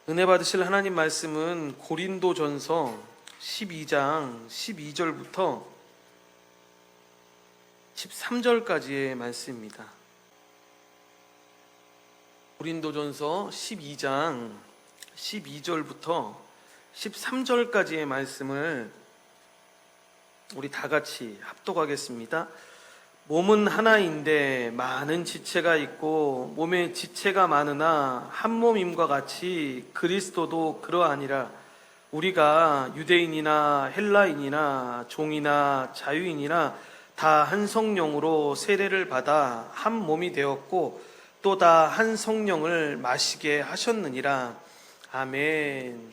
은혜 받으실 하나님 말씀은 고린도전서 12장 12절부터 13절까지의 말씀입니다. 고린도전서 12장 12절부터 13절까지의 말씀을 우리 다 같이 합독하겠습니다. 몸은 하나인데 많은 지체가 있고 몸에 지체가 많으나 한 몸임과 같이 그리스도도 그러하니라. 우리가 유대인이나 헬라인이나 종이나 자유인이나 다 한 성령으로 세례를 받아 한 몸이 되었고 또 다 한 성령을 마시게 하셨느니라. 아멘.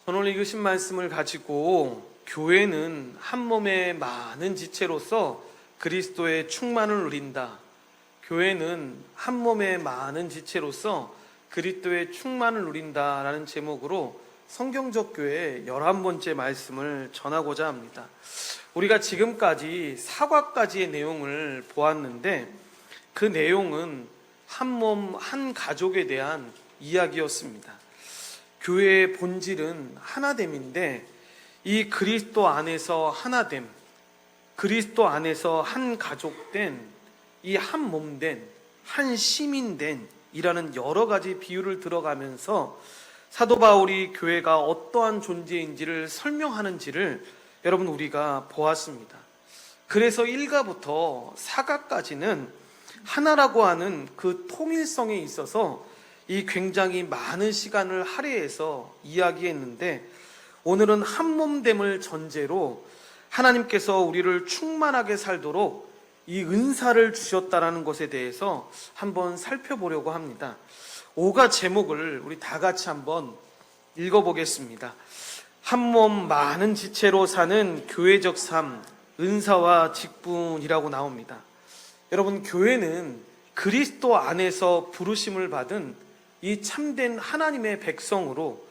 오늘 읽으신 말씀을 가지고 교회는 한 몸의 많은 지체로서 그리스도의 충만을 누린다. 교회는 한 몸의 많은 지체로서 그리스도의 충만을 누린다라는 제목으로 성경적 교회의 11번째 말씀을 전하고자 합니다. 우리가 지금까지 사과까지의 내용을 보았는데 그 내용은 한 몸, 한 가족에 대한 이야기였습니다. 교회의 본질은 하나됨인데 이 그리스도 안에서 하나됨, 그리스도 안에서 한 가족된, 이 한 몸된, 한 시민된 이라는 여러 가지 비유를 들어가면서 사도 바울이 교회가 어떠한 존재인지를 설명하는지를 여러분 우리가 보았습니다. 그래서 1가부터 4가까지는 하나라고 하는 그 통일성에 있어서 이 굉장히 많은 시간을 할애해서 이야기했는데 오늘은 한 몸됨을 전제로 하나님께서 우리를 충만하게 살도록 이 은사를 주셨다라는 것에 대해서 한번 살펴보려고 합니다. 5가 제목을 우리 다 같이 한번 읽어보겠습니다. 한 몸 많은 지체로 사는 교회적 삶, 은사와 직분이라고 나옵니다. 여러분, 교회는 그리스도 안에서 부르심을 받은 이 참된 하나님의 백성으로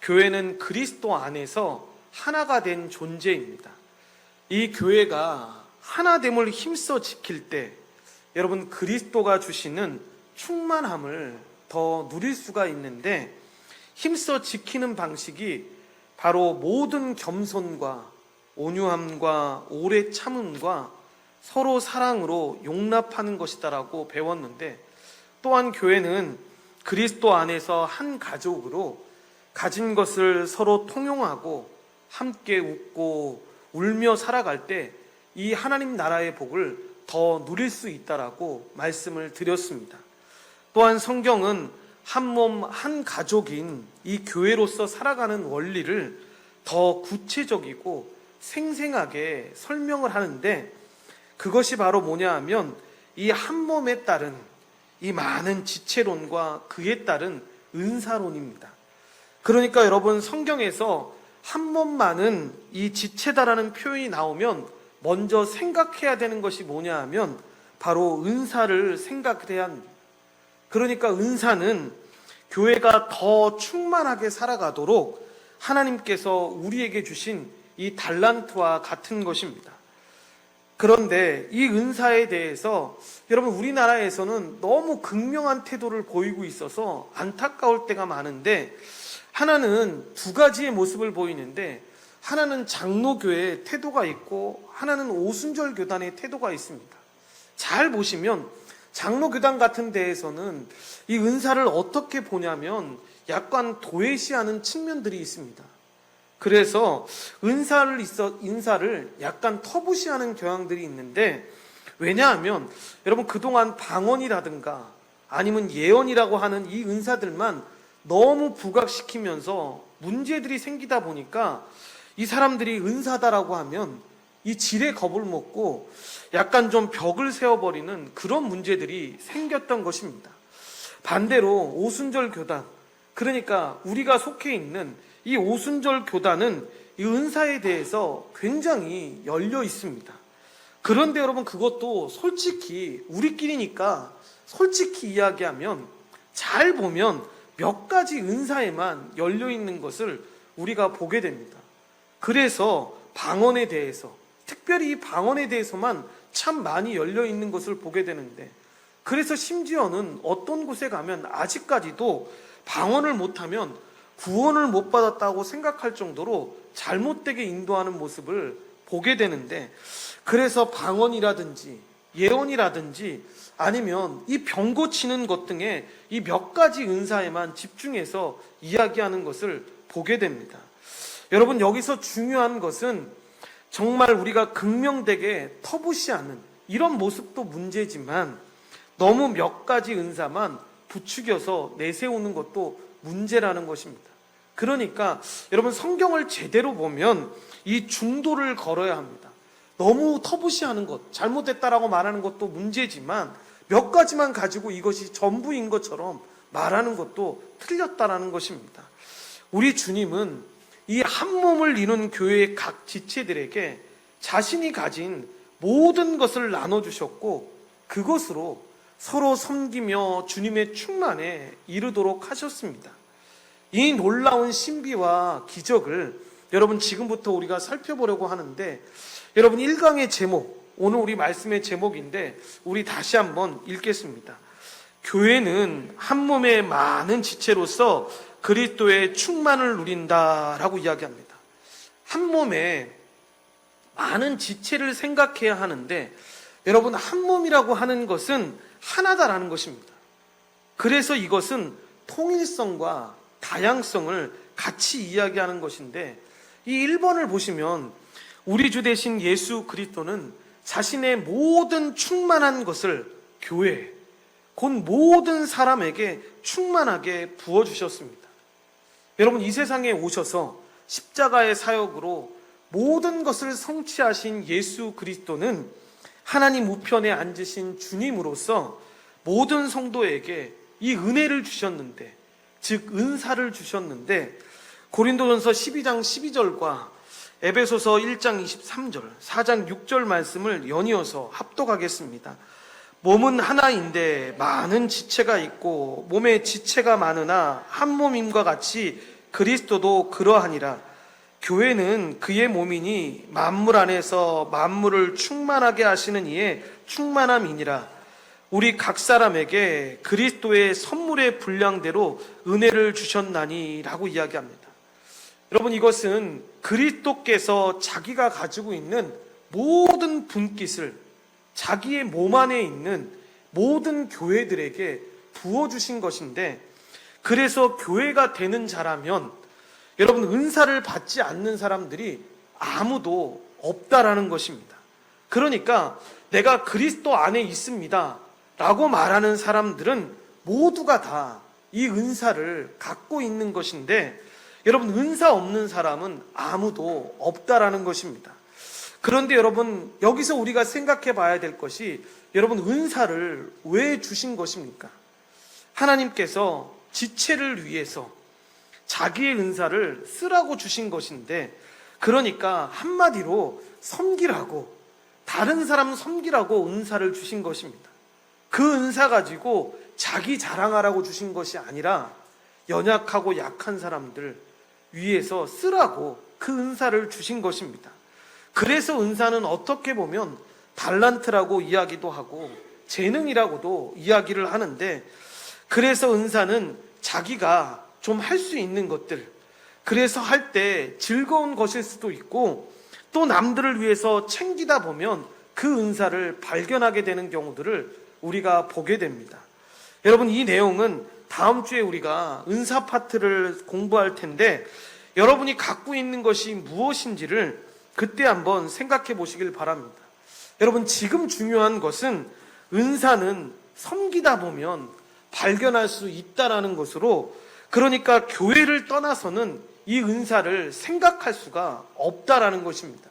교회는 그리스도 안에서 하나가 된 존재입니다. 이 교회가 하나됨을 힘써 지킬 때 여러분 그리스도가 주시는 충만함을 더 누릴 수가 있는데 힘써 지키는 방식이 바로 모든 겸손과 온유함과 오래 참음과 서로 사랑으로 용납하는 것이다라고 배웠는데 또한 교회는 그리스도 안에서 한 가족으로 가진 것을 서로 통용하고 함께 웃고 울며 살아갈 때 이 하나님 나라의 복을 더 누릴 수 있다라고 말씀을 드렸습니다. 또한 성경은 한 몸, 한 가족인 이 교회로서 살아가는 원리를 더 구체적이고 생생하게 설명을 하는데 그것이 바로 뭐냐 하면 이 한 몸에 따른 이 많은 지체론과 그에 따른 은사론입니다. 그러니까 여러분 성경에서 한 몸만은 이 지체다라는 표현이 나오면 먼저 생각해야 되는 것이 뭐냐 하면 바로 은사를 생각해야 합니다. 그러니까 은사는 교회가 더 충만하게 살아가도록 하나님께서 우리에게 주신 이 달란트와 같은 것입니다. 그런데 이 은사에 대해서 여러분 우리나라에서는 너무 극명한 태도를 보이고 있어서 안타까울 때가 많은데 하나는 두 가지의 모습을 보이는데 하나는 장로교회의 태도가 있고 하나는 오순절 교단의 태도가 있습니다. 잘 보시면 장로교단 같은 데에서는 이 은사를 어떻게 보냐면 약간 도외시하는 측면들이 있습니다. 그래서 인사를 약간 터부시하는 경향들이 있는데 왜냐하면 여러분 그동안 방언이라든가 아니면 예언이라고 하는 이 은사들만 너무 부각시키면서 문제들이 생기다 보니까 이 사람들이 은사다라고 하면 이 질에 겁을 먹고 약간 좀 벽을 세워버리는 그런 문제들이 생겼던 것입니다. 반대로 오순절 교단, 그러니까 우리가 속해 있는 이 오순절 교단은 이 은사에 대해서 굉장히 열려 있습니다. 그런데 여러분 그것도 솔직히 우리끼리니까 솔직히 이야기하면 잘 보면 몇 가지 은사에만 열려 있는 것을 우리가 보게 됩니다. 그래서 방언에 대해서 특별히 이 방언에 대해서만 참 많이 열려 있는 것을 보게 되는데 그래서 심지어는 어떤 곳에 가면 아직까지도 방언을 못하면 구원을 못 받았다고 생각할 정도로 잘못되게 인도하는 모습을 보게 되는데, 그래서 방언이라든지 예언이라든지 아니면 이 병 고치는 것 등의 이 몇 가지 은사에만 집중해서 이야기하는 것을 보게 됩니다. 여러분, 여기서 중요한 것은 정말 우리가 극명되게 터부시하는 이런 모습도 문제지만 너무 몇 가지 은사만 부추겨서 내세우는 것도 문제라는 것입니다. 그러니까 여러분, 성경을 제대로 보면 이 중도를 걸어야 합니다. 너무 터부시하는 것, 잘못됐다라고 말하는 것도 문제지만 몇 가지만 가지고 이것이 전부인 것처럼 말하는 것도 틀렸다라는 것입니다. 우리 주님은 이 한 몸을 이룬 교회의 각 지체들에게 자신이 가진 모든 것을 나눠주셨고, 그것으로 서로 섬기며 주님의 충만에 이르도록 하셨습니다. 이 놀라운 신비와 기적을 여러분 지금부터 우리가 살펴보려고 하는데, 여러분 1강의 제목, 오늘 우리 말씀의 제목인데 우리 다시 한번 읽겠습니다. 교회는 한 몸의 많은 지체로서 그리스도의 충만을 누린다라고 이야기합니다. 한 몸에 많은 지체를 생각해야 하는데, 여러분 한 몸이라고 하는 것은 하나다라는 것입니다. 그래서 이것은 통일성과 다양성을 같이 이야기하는 것인데, 이 1번을 보시면 우리 주 되신 예수 그리스도는 자신의 모든 충만한 것을 교회, 곧 모든 사람에게 충만하게 부어주셨습니다. 여러분, 이 세상에 오셔서 십자가의 사역으로 모든 것을 성취하신 예수 그리스도는 하나님 우편에 앉으신 주님으로서 모든 성도에게 이 은혜를 주셨는데, 즉 은사를 주셨는데, 고린도전서 12장 12절과 에베소서 1장 23절, 4장 6절 말씀을 연이어서 합독하겠습니다. 몸은 하나인데 많은 지체가 있고 몸에 지체가 많으나 한 몸임과 같이 그리스도도 그러하니라. 교회는 그의 몸이니 만물 안에서 만물을 충만하게 하시는 이의 충만함이니라. 우리 각 사람에게 그리스도의 선물의 분량대로 은혜를 주셨나니 라고 이야기합니다. 여러분, 이것은 그리스도께서 자기가 가지고 있는 모든 분깃을 자기의 몸 안에 있는 모든 교회들에게 부어주신 것인데, 그래서 교회가 되는 자라면 여러분 은사를 받지 않는 사람들이 아무도 없다라는 것입니다. 그러니까 내가 그리스도 안에 있습니다 라고 말하는 사람들은 모두가 다 이 은사를 갖고 있는 것인데, 여러분 은사 없는 사람은 아무도 없다라는 것입니다. 그런데 여러분, 여기서 우리가 생각해 봐야 될 것이, 여러분 은사를 왜 주신 것입니까? 하나님께서 지체를 위해서 자기의 은사를 쓰라고 주신 것인데, 그러니까 한마디로 섬기라고, 다른 사람 섬기라고 은사를 주신 것입니다. 그 은사 가지고 자기 자랑하라고 주신 것이 아니라 연약하고 약한 사람들 위해서 쓰라고 그 은사를 주신 것입니다. 그래서 은사는 어떻게 보면 달란트라고 이야기도 하고 재능이라고도 이야기를 하는데, 그래서 은사는 자기가 좀 할 수 있는 것들, 그래서 할 때 즐거운 것일 수도 있고, 또 남들을 위해서 챙기다 보면 그 은사를 발견하게 되는 경우들을 우리가 보게 됩니다. 여러분, 이 내용은 다음 주에 우리가 은사 파트를 공부할 텐데, 여러분이 갖고 있는 것이 무엇인지를 그때 한번 생각해 보시길 바랍니다. 여러분, 지금 중요한 것은 은사는 섬기다 보면 발견할 수 있다라는 것으로, 그러니까 교회를 떠나서는 이 은사를 생각할 수가 없다라는 것입니다.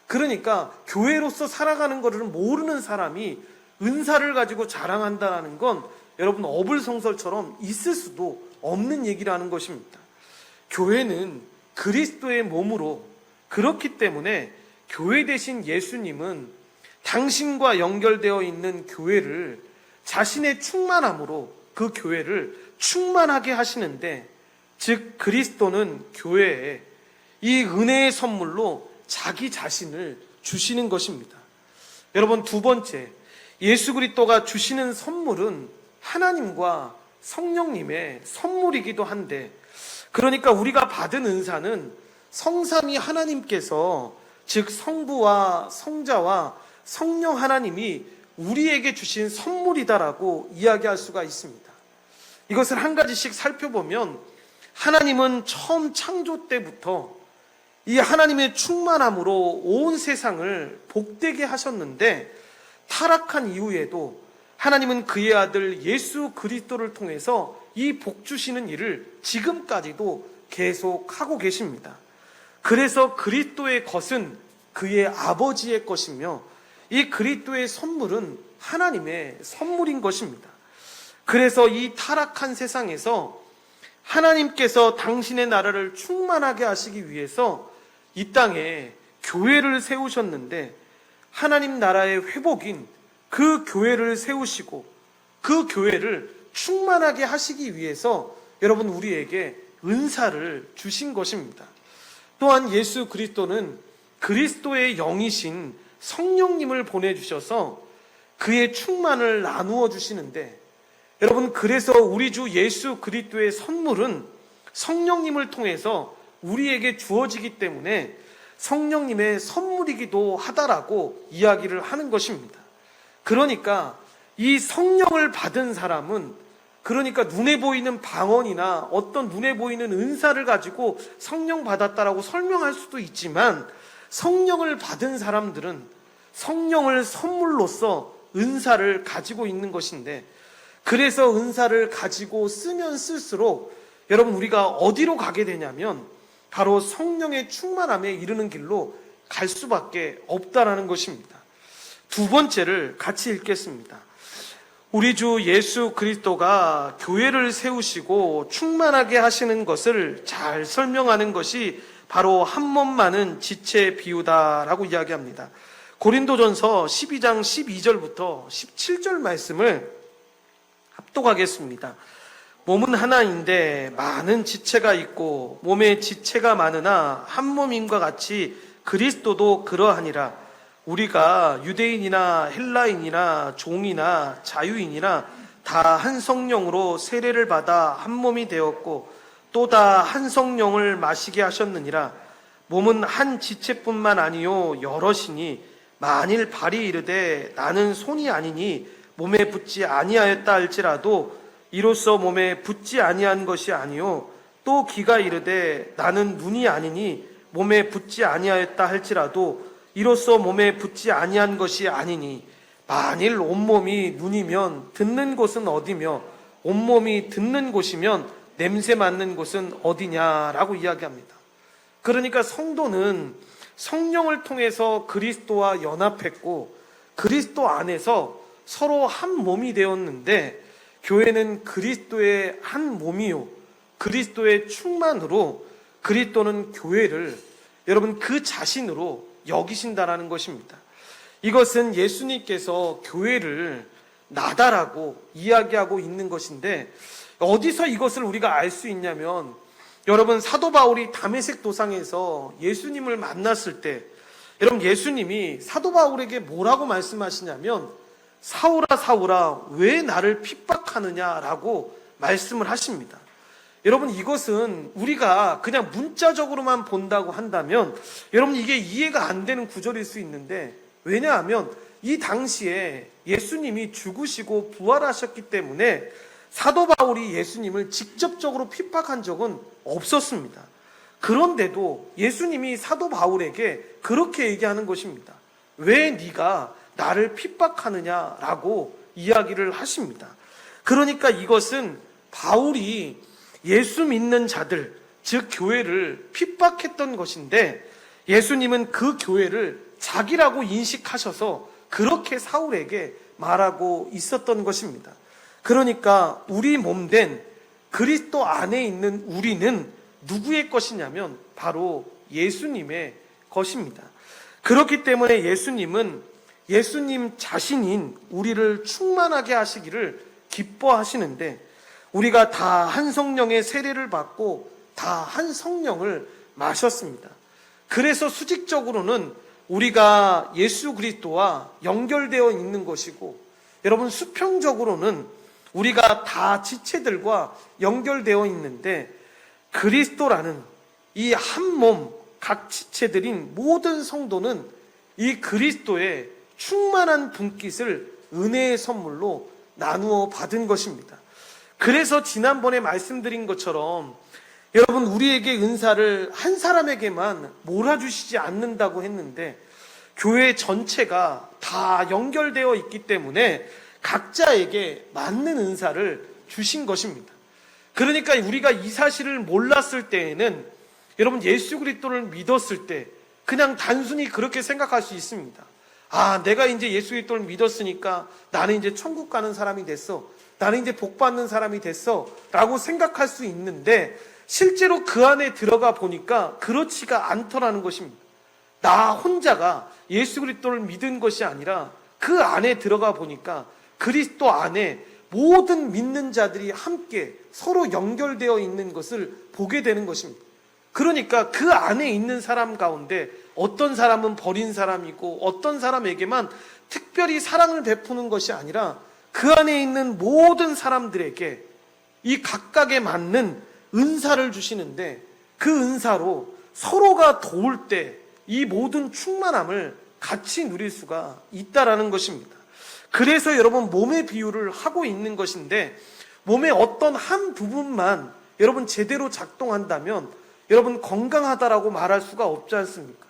그러니까 교회로서 살아가는 것을 모르는 사람이 은사를 가지고 자랑한다라는 건 여러분 어불성설처럼 있을 수도 없는 얘기라는 것입니다. 교회는 그리스도의 몸으로, 그렇기 때문에 교회 대신 예수님은 당신과 연결되어 있는 교회를 자신의 충만함으로 그 교회를 충만하게 하시는데, 즉 그리스도는 교회에 이 은혜의 선물로 자기 자신을 주시는 것입니다. 여러분, 두 번째, 예수 그리스도가 주시는 선물은 하나님과 성령님의 선물이기도 한데, 그러니까 우리가 받은 은사는 성삼위 하나님께서, 즉 성부와 성자와 성령 하나님이 우리에게 주신 선물이다라고 이야기할 수가 있습니다. 이것을 한 가지씩 살펴보면, 하나님은 처음 창조 때부터 이 하나님의 충만함으로 온 세상을 복되게 하셨는데, 타락한 이후에도 하나님은 그의 아들 예수 그리스도를 통해서 이 복 주시는 일을 지금까지도 계속하고 계십니다. 그래서 그리스도의 것은 그의 아버지의 것이며, 이 그리스도의 선물은 하나님의 선물인 것입니다. 그래서 이 타락한 세상에서 하나님께서 당신의 나라를 충만하게 하시기 위해서 이 땅에 교회를 세우셨는데, 하나님 나라의 회복인 그 교회를 세우시고 그 교회를 충만하게 하시기 위해서 여러분 우리에게 은사를 주신 것입니다. 또한 예수 그리스도는 그리스도의 영이신 성령님을 보내주셔서 그의 충만을 나누어 주시는데, 여러분 그래서 우리 주 예수 그리스도의 선물은 성령님을 통해서 우리에게 주어지기 때문에 성령님의 선물이기도 하다라고 이야기를 하는 것입니다. 그러니까 이 성령을 받은 사람은, 그러니까 눈에 보이는 방언이나 어떤 눈에 보이는 은사를 가지고 성령 받았다라고 설명할 수도 있지만, 성령을 받은 사람들은 성령을 선물로서 은사를 가지고 있는 것인데, 그래서 은사를 가지고 쓰면 쓸수록 여러분 우리가 어디로 가게 되냐면 바로 성령의 충만함에 이르는 길로 갈 수밖에 없다라는 것입니다. 두 번째를 같이 읽겠습니다. 우리 주 예수 그리스도가 교회를 세우시고 충만하게 하시는 것을 잘 설명하는 것이 바로 한 몸 많은 지체 비유다라고 이야기합니다. 고린도전서 12장 12절부터 17절 말씀을 합독하겠습니다. 몸은 하나인데 많은 지체가 있고 몸에 지체가 많으나 한 몸임과 같이 그리스도도 그러하니라. 우리가 유대인이나 헬라인이나 종이나 자유인이나 다 한 성령으로 세례를 받아 한 몸이 되었고 또 다 한 성령을 마시게 하셨느니라. 몸은 한 지체뿐만 아니요 여럿이니 만일 발이 이르되 나는 손이 아니니 몸에 붙지 아니하였다 할지라도 이로써 몸에 붙지 아니한 것이 아니요 또 귀가 이르되 나는 눈이 아니니 몸에 붙지 아니하였다 할지라도 이로써 몸에 붙지 아니한 것이 아니니 만일 온몸이 눈이면 듣는 곳은 어디며 온몸이 듣는 곳이면 냄새 맡는 곳은 어디냐라고 이야기합니다. 그러니까 성도는 성령을 통해서 그리스도와 연합했고 그리스도 안에서 서로 한 몸이 되었는데, 교회는 그리스도의 한 몸이요 그리스도의 충만으로 그리스도는 교회를 여러분 그 자신으로 여기신다라는 것입니다. 이것은 예수님께서 교회를 나다라고 이야기하고 있는 것인데, 어디서 이것을 우리가 알 수 있냐면, 여러분 사도 바울이 다메섹 도상에서 예수님을 만났을 때 여러분 예수님이 사도 바울에게 뭐라고 말씀하시냐면, 사울아 사울아 왜 나를 핍박하느냐라고 말씀을 하십니다. 여러분 이것은 우리가 그냥 문자적으로만 본다고 한다면 여러분 이게 이해가 안 되는 구절일 수 있는데, 왜냐하면 이 당시에 예수님이 죽으시고 부활하셨기 때문에 사도 바울이 예수님을 직접적으로 핍박한 적은 없었습니다. 그런데도 예수님이 사도 바울에게 그렇게 얘기하는 것입니다. 왜 네가 나를 핍박하느냐라고 이야기를 하십니다. 그러니까 이것은 바울이 예수 믿는 자들, 즉 교회를 핍박했던 것인데, 예수님은 그 교회를 자기라고 인식하셔서 그렇게 사울에게 말하고 있었던 것입니다. 그러니까 우리 몸된 그리스도 안에 있는 우리는 누구의 것이냐면 바로 예수님의 것입니다. 그렇기 때문에 예수님은 예수님 자신인 우리를 충만하게 하시기를 기뻐하시는데, 우리가 다 한 성령의 세례를 받고 다 한 성령을 마셨습니다. 그래서 수직적으로는 우리가 예수 그리스도와 연결되어 있는 것이고, 여러분 수평적으로는 우리가 다 지체들과 연결되어 있는데 그리스도라는 이 한 몸 각 지체들인 모든 성도는 이 그리스도의 충만한 분깃을 은혜의 선물로 나누어 받은 것입니다. 그래서 지난번에 말씀드린 것처럼 여러분, 우리에게 은사를 한 사람에게만 몰아주시지 않는다고 했는데 교회 전체가 다 연결되어 있기 때문에 각자에게 맞는 은사를 주신 것입니다. 그러니까 우리가 이 사실을 몰랐을 때에는 여러분, 예수 그리스도를 믿었을 때 그냥 단순히 그렇게 생각할 수 있습니다. 아, 내가 이제 예수 그리스도를 믿었으니까 나는 이제 천국 가는 사람이 됐어, 나는 이제 복 받는 사람이 됐어 라고 생각할 수 있는데 실제로 그 안에 들어가 보니까 그렇지가 않더라는 것입니다. 나 혼자가 예수 그리스도를 믿은 것이 아니라 그 안에 들어가 보니까 그리스도 안에 모든 믿는 자들이 함께 서로 연결되어 있는 것을 보게 되는 것입니다. 그러니까 그 안에 있는 사람 가운데 어떤 사람은 버린 사람이고 어떤 사람에게만 특별히 사랑을 베푸는 것이 아니라 그 안에 있는 모든 사람들에게 이 각각에 맞는 은사를 주시는데 그 은사로 서로가 도울 때 이 모든 충만함을 같이 누릴 수가 있다라는 것입니다. 그래서 여러분, 몸의 비유를 하고 있는 것인데 몸의 어떤 한 부분만 여러분 제대로 작동한다면 여러분 건강하다라고 말할 수가 없지 않습니까?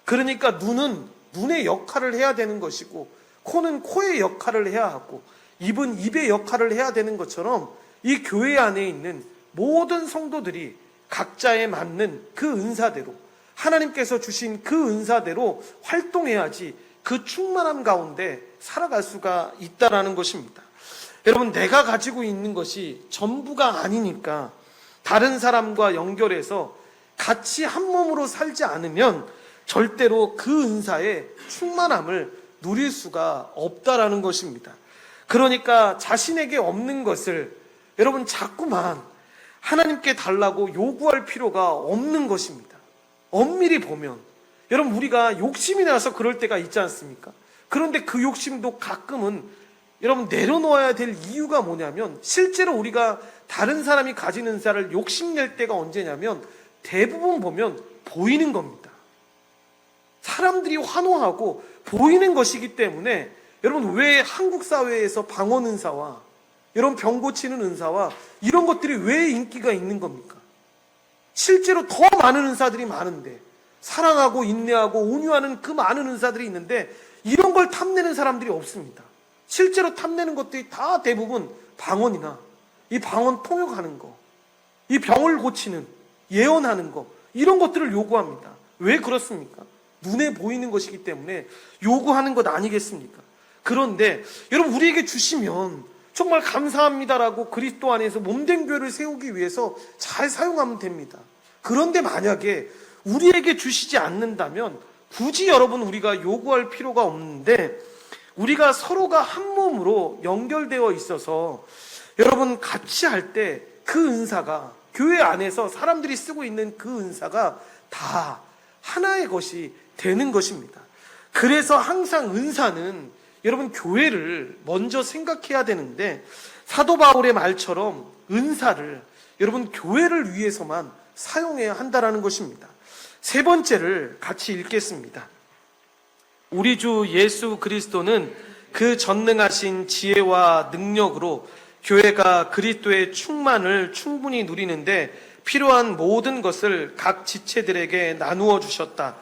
그러니까 눈은 눈의 역할을 해야 되는 것이고 코는 코의 역할을 해야 하고 입은 입의 역할을 해야 되는 것처럼 이 교회 안에 있는 모든 성도들이 각자에 맞는 그 은사대로, 하나님께서 주신 그 은사대로 활동해야지 그 충만함 가운데 살아갈 수가 있다라는 것입니다. 여러분, 내가 가지고 있는 것이 전부가 아니니까 다른 사람과 연결해서 같이 한 몸으로 살지 않으면 절대로 그 은사의 충만함을 누릴 수가 없다라는 것입니다. 그러니까 자신에게 없는 것을 여러분 자꾸만 하나님께 달라고 요구할 필요가 없는 것입니다. 엄밀히 보면 여러분, 우리가 욕심이 나서 그럴 때가 있지 않습니까? 그런데 그 욕심도 가끔은 여러분 내려놓아야 될 이유가 뭐냐면 실제로 우리가 다른 사람이 가진 은사를 욕심낼 때가 언제냐면 대부분 보면 보이는 겁니다. 사람들이 환호하고 보이는 것이기 때문에 여러분, 왜 한국 사회에서 방언 은사와 여러분 병 고치는 은사와 이런 것들이 왜 인기가 있는 겁니까? 실제로 더 많은 은사들이 많은데, 사랑하고 인내하고 온유하는 그 많은 은사들이 있는데 이런 걸 탐내는 사람들이 없습니다. 실제로 탐내는 것들이 다 대부분 방언이나 이 방언 통역하는 거, 이 병을 고치는, 예언하는 거, 이런 것들을 요구합니다. 왜 그렇습니까? 눈에 보이는 것이기 때문에 요구하는 것 아니겠습니까? 그런데 여러분, 우리에게 주시면 정말 감사합니다라고 그리스도 안에서 몸된 교회를 세우기 위해서 잘 사용하면 됩니다. 그런데 만약에 우리에게 주시지 않는다면 굳이 여러분 우리가 요구할 필요가 없는데, 우리가 서로가 한 몸으로 연결되어 있어서 여러분 같이 할 때 그 은사가, 교회 안에서 사람들이 쓰고 있는 그 은사가 다 하나의 것이 되는 것입니다. 그래서 항상 은사는 여러분 교회를 먼저 생각해야 되는데, 사도 바울의 말처럼 은사를 여러분 교회를 위해서만 사용해야 한다라는 것입니다. 세 번째를 같이 읽겠습니다. 우리 주 예수 그리스도는 그 전능하신 지혜와 능력으로 교회가 그리스도의 충만을 충분히 누리는데 필요한 모든 것을 각 지체들에게 나누어 주셨다.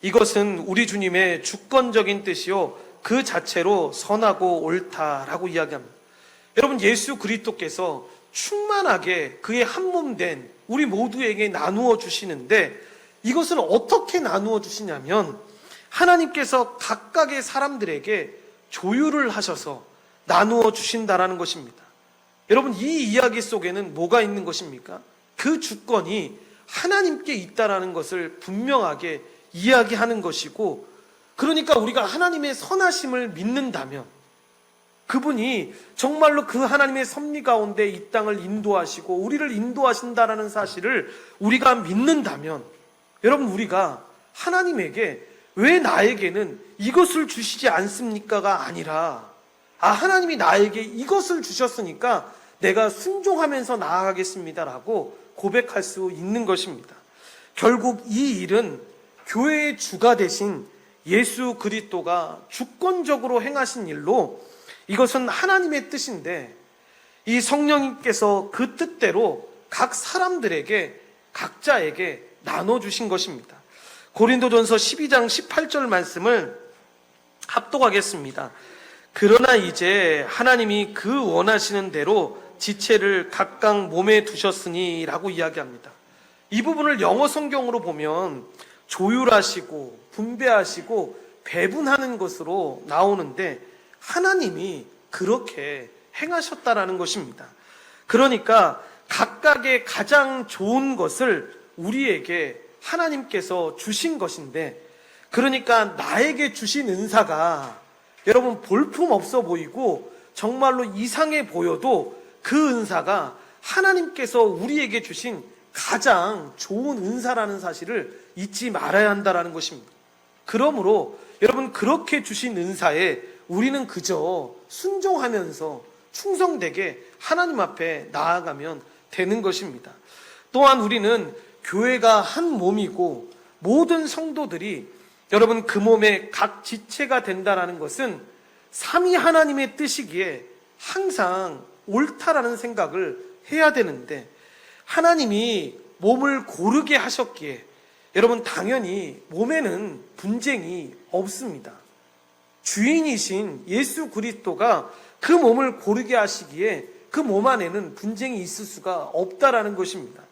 이것은 우리 주님의 주권적인 뜻이요 그 자체로 선하고 옳다라고 이야기합니다. 여러분, 예수 그리스도께서 충만하게 그의 한 몸 된 우리 모두에게 나누어 주시는데, 이것을 어떻게 나누어 주시냐면 하나님께서 각각의 사람들에게 조율을 하셔서 나누어 주신다라는 것입니다. 여러분, 이 이야기 속에는 뭐가 있는 것입니까? 그 주권이 하나님께 있다라는 것을 분명하게 이야기하는 것이고, 그러니까 우리가 하나님의 선하심을 믿는다면, 그분이 정말로 그 하나님의 섭리 가운데 이 땅을 인도하시고 우리를 인도하신다라는 사실을 우리가 믿는다면, 여러분, 우리가 하나님에게 왜 나에게는 이것을 주시지 않습니까가 아니라 하나님이 나에게 이것을 주셨으니까 내가 순종하면서 나아가겠습니다라고 고백할 수 있는 것입니다. 결국 이 일은 교회의 주가 되신 예수 그리스도가 주권적으로 행하신 일로, 이것은 하나님의 뜻인데 이 성령님께서 그 뜻대로 각 사람들에게, 각자에게 나눠주신 것입니다. 고린도전서 12장 18절 말씀을 합독하겠습니다. 그러나 이제 하나님이 그 원하시는 대로 지체를 각각 몸에 두셨으니 라고 이야기합니다. 이 부분을 영어 성경으로 보면 조율하시고 분배하시고 배분하는 것으로 나오는데, 하나님이 그렇게 행하셨다라는 것입니다. 그러니까 각각의 가장 좋은 것을 우리에게 하나님께서 주신 것인데, 그러니까 나에게 주신 은사가 여러분 볼품 없어 보이고 정말로 이상해 보여도 그 은사가 하나님께서 우리에게 주신 가장 좋은 은사라는 사실을 잊지 말아야 한다는 것입니다. 그러므로 여러분, 그렇게 주신 은사에 우리는 그저 순종하면서 충성되게 하나님 앞에 나아가면 되는 것입니다. 또한 우리는 교회가 한 몸이고 모든 성도들이 여러분 그 몸의 각 지체가 된다는 것은 삼위 하나님의 뜻이기에 항상 옳다라는 생각을 해야 되는데, 하나님이 몸을 고르게 하셨기에 여러분 당연히 몸에는 분쟁이 없습니다. 주인이신 예수 그리스도가 그 몸을 고르게 하시기에 그 몸 안에는 분쟁이 있을 수가 없다라는 것입니다.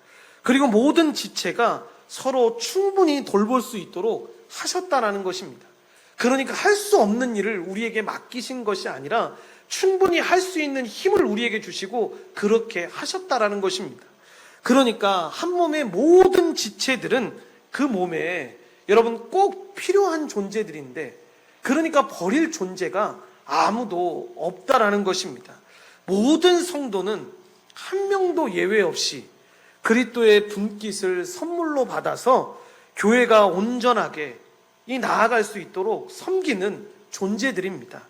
그리고 모든 지체가 서로 충분히 돌볼 수 있도록 하셨다라는 것입니다. 그러니까 할 수 없는 일을 우리에게 맡기신 것이 아니라 충분히 할 수 있는 힘을 우리에게 주시고 그렇게 하셨다라는 것입니다. 그러니까 한 몸의 모든 지체들은 그 몸에 여러분 꼭 필요한 존재들인데, 그러니까 버릴 존재가 아무도 없다라는 것입니다. 모든 성도는 한 명도 예외 없이 그리스도의 분깃을 선물로 받아서 교회가 온전하게 나아갈 수 있도록 섬기는 존재들입니다.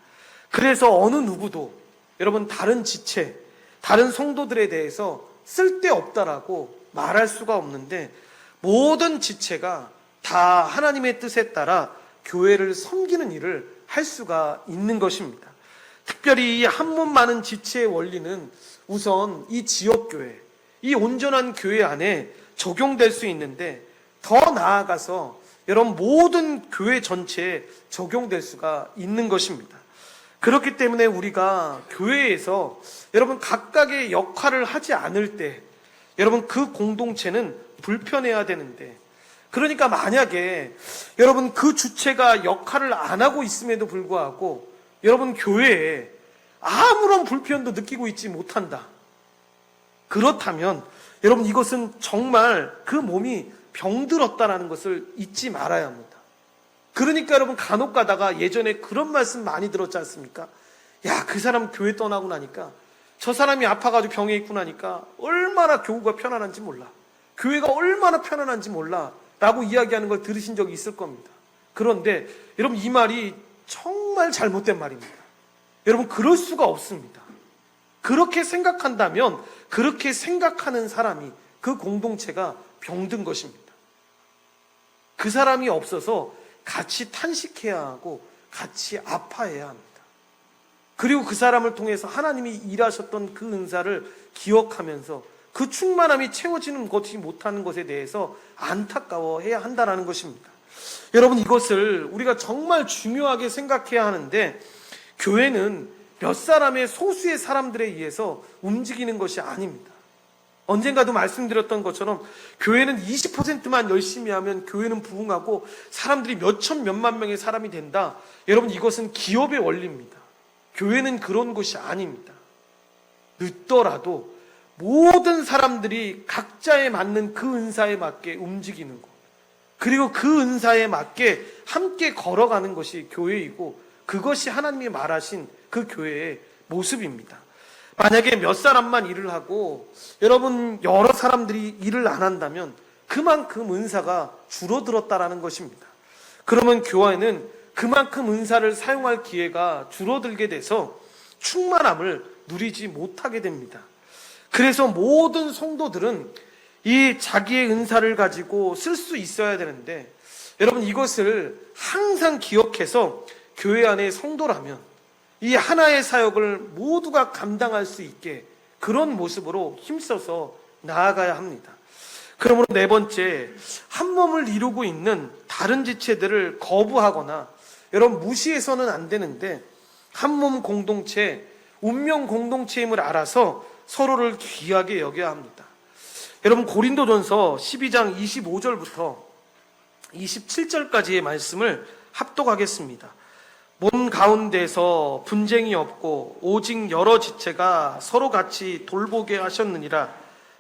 그래서 어느 누구도 여러분 다른 지체, 다른 성도들에 대해서 쓸데없다라고 말할 수가 없는데, 모든 지체가 다 하나님의 뜻에 따라 교회를 섬기는 일을 할 수가 있는 것입니다. 특별히 이 한 몸 많은 지체의 원리는 우선 이 지역교회, 이 온전한 교회 안에 적용될 수 있는데, 더 나아가서 여러분 모든 교회 전체에 적용될 수가 있는 것입니다. 그렇기 때문에 우리가 교회에서 여러분 각각의 역할을 하지 않을 때 여러분 그 공동체는 불편해야 되는데, 그러니까 만약에 여러분 그 주체가 역할을 안 하고 있음에도 불구하고 여러분 교회에 아무런 불편도 느끼고 있지 못한다, 그렇다면 여러분 이것은 정말 그 몸이 병들었다라는 것을 잊지 말아야 합니다. 그러니까 여러분 간혹 가다가 예전에 그런 말씀 많이 들었지 않습니까? 야, 그 사람 교회 떠나고 나니까, 저 사람이 아파가지고 병에 있고 나니까 얼마나 교우가 편안한지 몰라, 교회가 얼마나 편안한지 몰라 라고 이야기하는 걸 들으신 적이 있을 겁니다. 그런데 여러분 이 말이 정말 잘못된 말입니다. 여러분 그럴 수가 없습니다. 그렇게 생각한다면 그렇게 생각하는 사람이, 그 공동체가 병든 것입니다. 그 사람이 없어서 같이 탄식해야 하고 같이 아파해야 합니다. 그리고 그 사람을 통해서 하나님이 일하셨던 그 은사를 기억하면서 그 충만함이 채워지는 것이 못하는 것에 대해서 안타까워해야 한다는 것입니다. 여러분 이것을 우리가 정말 중요하게 생각해야 하는데, 교회는 몇 사람의 소수의 사람들에 의해서 움직이는 것이 아닙니다. 언젠가도 말씀드렸던 것처럼 교회는 20%만 열심히 하면 교회는 부흥하고 사람들이 몇천 몇만 명의 사람이 된다. 여러분 이것은 기업의 원리입니다. 교회는 그런 곳이 아닙니다. 늦더라도 모든 사람들이 각자에 맞는 그 은사에 맞게 움직이는 것, 그리고 그 은사에 맞게 함께 걸어가는 것이 교회이고, 그것이 하나님이 말하신 그 교회의 모습입니다. 만약에 몇 사람만 일을 하고 여러분 여러 사람들이 일을 안 한다면 그만큼 은사가 줄어들었다라는 것입니다. 그러면 교회는 그만큼 은사를 사용할 기회가 줄어들게 돼서 충만함을 누리지 못하게 됩니다. 그래서 모든 성도들은 이 자기의 은사를 가지고 쓸 수 있어야 되는데, 여러분 이것을 항상 기억해서 교회 안의 성도라면 이 하나의 사역을 모두가 감당할 수 있게 그런 모습으로 힘써서 나아가야 합니다. 그러므로 네 번째, 한 몸을 이루고 있는 다른 지체들을 거부하거나 여러분 무시해서는 안 되는데, 한 몸 공동체, 운명 공동체임을 알아서 서로를 귀하게 여겨야 합니다. 여러분 고린도전서 12장 25절부터 27절까지의 말씀을 합독하겠습니다. 몸 가운데서 분쟁이 없고 오직 여러 지체가 서로 같이 돌보게 하셨느니라.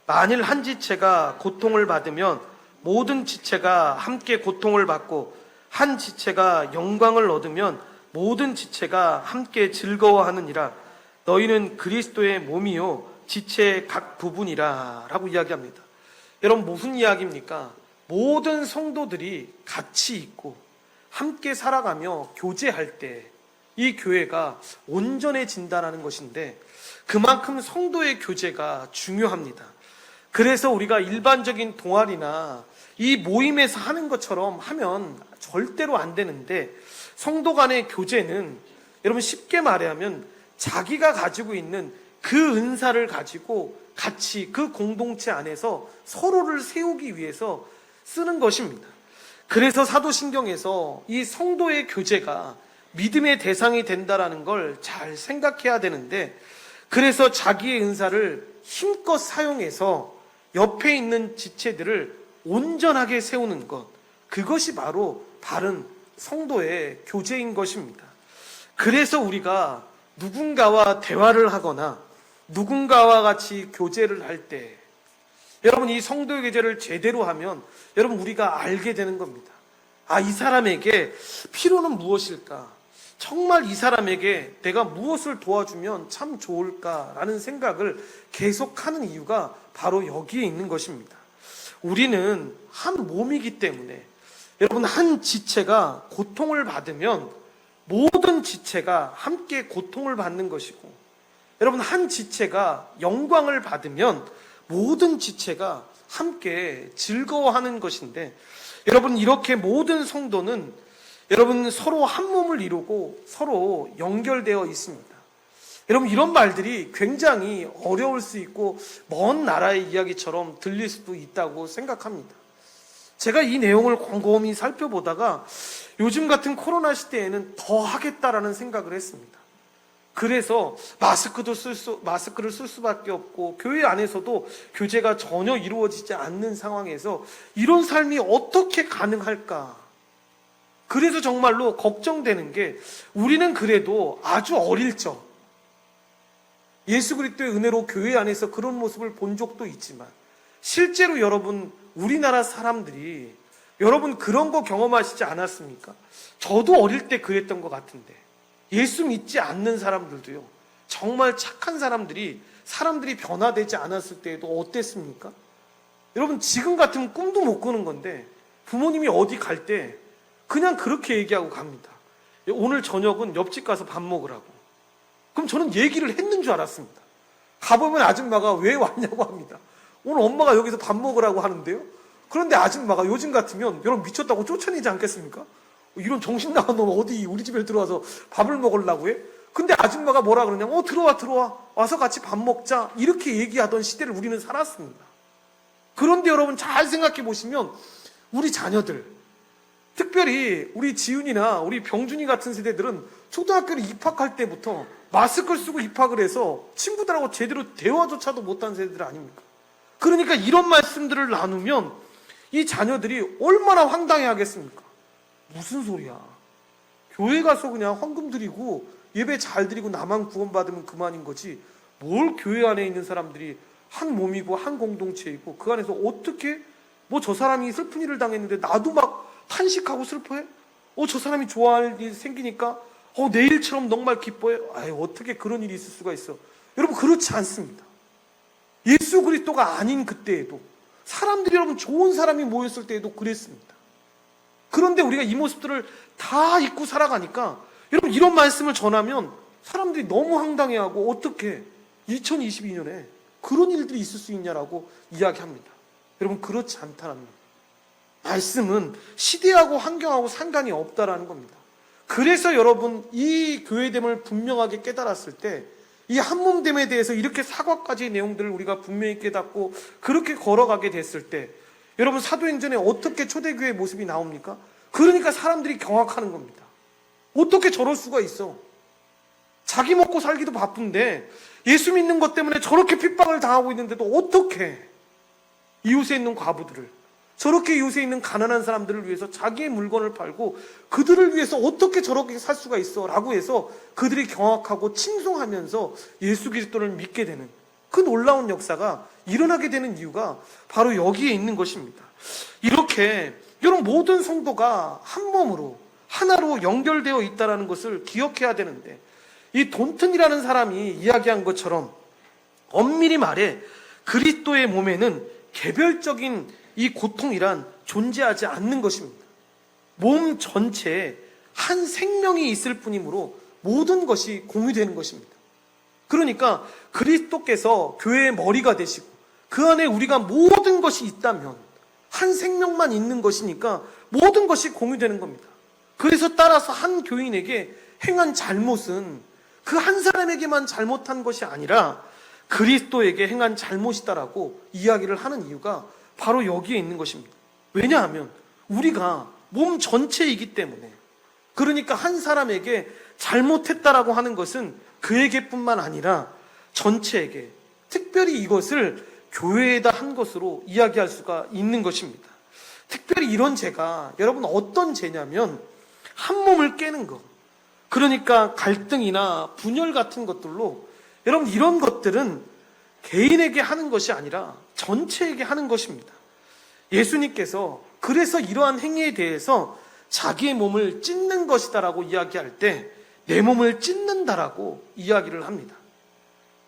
만일 한 지체가 고통을 받으면 모든 지체가 함께 고통을 받고, 한 지체가 영광을 얻으면 모든 지체가 함께 즐거워하느니라. 너희는 그리스도의 몸이요 지체의 각 부분이라 라고 이야기합니다. 여러분 무슨 이야기입니까? 모든 성도들이 같이 있고 함께 살아가며 교제할 때 이 교회가 온전해진다는 것인데, 그만큼 성도의 교제가 중요합니다. 그래서 우리가 일반적인 동아리나 이 모임에서 하는 것처럼 하면 절대로 안 되는데, 성도 간의 교제는 여러분 쉽게 말하면 자기가 가지고 있는 그 은사를 가지고 같이 그 공동체 안에서 서로를 세우기 위해서 쓰는 것입니다. 그래서 사도신경에서 이 성도의 교제가 믿음의 대상이 된다는 걸 잘 생각해야 되는데, 그래서 자기의 은사를 힘껏 사용해서 옆에 있는 지체들을 온전하게 세우는 것, 그것이 바로 바른 성도의 교제인 것입니다. 그래서 우리가 누군가와 대화를 하거나 누군가와 같이 교제를 할 때, 여러분 이 성도의 교제를 제대로 하면 여러분 우리가 알게 되는 겁니다. 아, 이 사람에게 필요는 무엇일까? 정말 이 사람에게 내가 무엇을 도와주면 참 좋을까라는 생각을 계속하는 이유가 바로 여기에 있는 것입니다. 우리는 한 몸이기 때문에 여러분 한 지체가 고통을 받으면 모든 지체가 함께 고통을 받는 것이고, 여러분 한 지체가 영광을 받으면 모든 지체가 함께 즐거워하는 것인데, 여러분 이렇게 모든 성도는 여러분 서로 한 몸을 이루고 서로 연결되어 있습니다. 여러분 이런 말들이 굉장히 어려울 수 있고 먼 나라의 이야기처럼 들릴 수도 있다고 생각합니다. 제가 이 내용을 곰곰이 살펴보다가 요즘 같은 코로나 시대에는 더 하겠다라는 생각을 했습니다. 그래서 마스크를 쓸 수밖에 없고, 교회 안에서도 교제가 전혀 이루어지지 않는 상황에서 이런 삶이 어떻게 가능할까? 그래서 정말로 걱정되는 게, 우리는 그래도 아주 어릴 적 예수 그리스도의 은혜로 교회 안에서 그런 모습을 본 적도 있지만, 실제로 여러분 우리나라 사람들이 여러분 그런 거 경험하시지 않았습니까? 저도 어릴 때 그랬던 것 같은데, 예수 믿지 않는 사람들도요, 정말 착한 사람들이 변화되지 않았을 때에도 어땠습니까? 여러분 지금 같으면 꿈도 못 꾸는 건데, 부모님이 어디 갈 때 그냥 그렇게 얘기하고 갑니다. 오늘 저녁은 옆집 가서 밥 먹으라고. 그럼 저는 얘기를 했는 줄 알았습니다. 가보면 아줌마가 왜 왔냐고 합니다. 오늘 엄마가 여기서 밥 먹으라고 하는데요. 그런데 아줌마가 요즘 같으면 여러분 미쳤다고 쫓아내지 않겠습니까? 이런 정신 나간 놈 어디 우리 집에 들어와서 밥을 먹으려고 해? 근데 아줌마가 뭐라 그러냐면 들어와 와서 같이 밥 먹자, 이렇게 얘기하던 시대를 우리는 살았습니다. 그런데 여러분 잘 생각해 보시면 우리 자녀들, 특별히 우리 지훈이나 우리 병준이 같은 세대들은 초등학교를 입학할 때부터 마스크를 쓰고 입학을 해서 친구들하고 제대로 대화조차도 못한 세대들 아닙니까? 그러니까 이런 말씀들을 나누면 이 자녀들이 얼마나 황당해 하겠습니까? 무슨 소리야? 교회 가서 그냥 헌금 드리고 예배 잘 드리고 나만 구원받으면 그만인 거지, 뭘 교회 안에 있는 사람들이 한 몸이고 한 공동체이고 그 안에서 어떻게 저 사람이 슬픈 일을 당했는데 나도 막 탄식하고 슬퍼해? 저 사람이 좋아할 일이 생기니까 내일처럼 정말 기뻐해? 어떻게 그런 일이 있을 수가 있어? 여러분 그렇지 않습니다. 예수 그리스도가 아닌 그때에도, 사람들이 여러분 좋은 사람이 모였을 때에도 그랬습니다. 그런데 우리가 이 모습들을 다 잊고 살아가니까 여러분 이런 말씀을 전하면 사람들이 너무 황당해하고 어떻게 2022년에 그런 일들이 있을 수 있냐라고 이야기합니다. 여러분, 그렇지 않다는 말씀은 시대하고 환경하고 상관이 없다라는 겁니다. 그래서 여러분, 이 교회됨을 분명하게 깨달았을 때 이 한몸됨에 대해서 이렇게 사과까지의 내용들을 우리가 분명히 깨닫고 그렇게 걸어가게 됐을 때 여러분, 사도행전에 어떻게 초대교회의 모습이 나옵니까? 그러니까 사람들이 경악하는 겁니다. 어떻게 저럴 수가 있어? 자기 먹고 살기도 바쁜데 예수 믿는 것 때문에 저렇게 핍박을 당하고 있는데도 어떻게 이웃에 있는 과부들을, 저렇게 이웃에 있는 가난한 사람들을 위해서 자기의 물건을 팔고 그들을 위해서 어떻게 저렇게 살 수가 있어? 라고 해서 그들이 경악하고 칭송하면서 예수 그리스도를 믿게 되는 그 놀라운 역사가 일어나게 되는 이유가 바로 여기에 있는 것입니다. 이렇게 여러분, 모든 성도가 한 몸으로 하나로 연결되어 있다는 것을 기억해야 되는데, 이 돈튼이라는 사람이 이야기한 것처럼 엄밀히 말해 그리스도의 몸에는 개별적인 이 고통이란 존재하지 않는 것입니다. 몸 전체에 한 생명이 있을 뿐이므로 모든 것이 공유되는 것입니다. 그러니까 그리스도께서 교회의 머리가 되시고 그 안에 우리가 모든 것이 있다면 한 생명만 있는 것이니까 모든 것이 공유되는 겁니다. 그래서 따라서 한 교인에게 행한 잘못은 그 한 사람에게만 잘못한 것이 아니라 그리스도에게 행한 잘못이다라고 이야기를 하는 이유가 바로 여기에 있는 것입니다. 왜냐하면 우리가 몸 전체이기 때문에, 그러니까 한 사람에게 잘못했다라고 하는 것은 그에게뿐만 아니라 전체에게, 특별히 이것을 교회에다 한 것으로 이야기할 수가 있는 것입니다. 특별히 이런 죄가 여러분 어떤 죄냐면 한 몸을 깨는 것, 그러니까 갈등이나 분열 같은 것들로, 여러분 이런 것들은 개인에게 하는 것이 아니라 전체에게 하는 것입니다. 예수님께서 그래서 이러한 행위에 대해서 자기의 몸을 찢는 것이다라고 이야기할 때 내 몸을 찢는다라고 이야기를 합니다.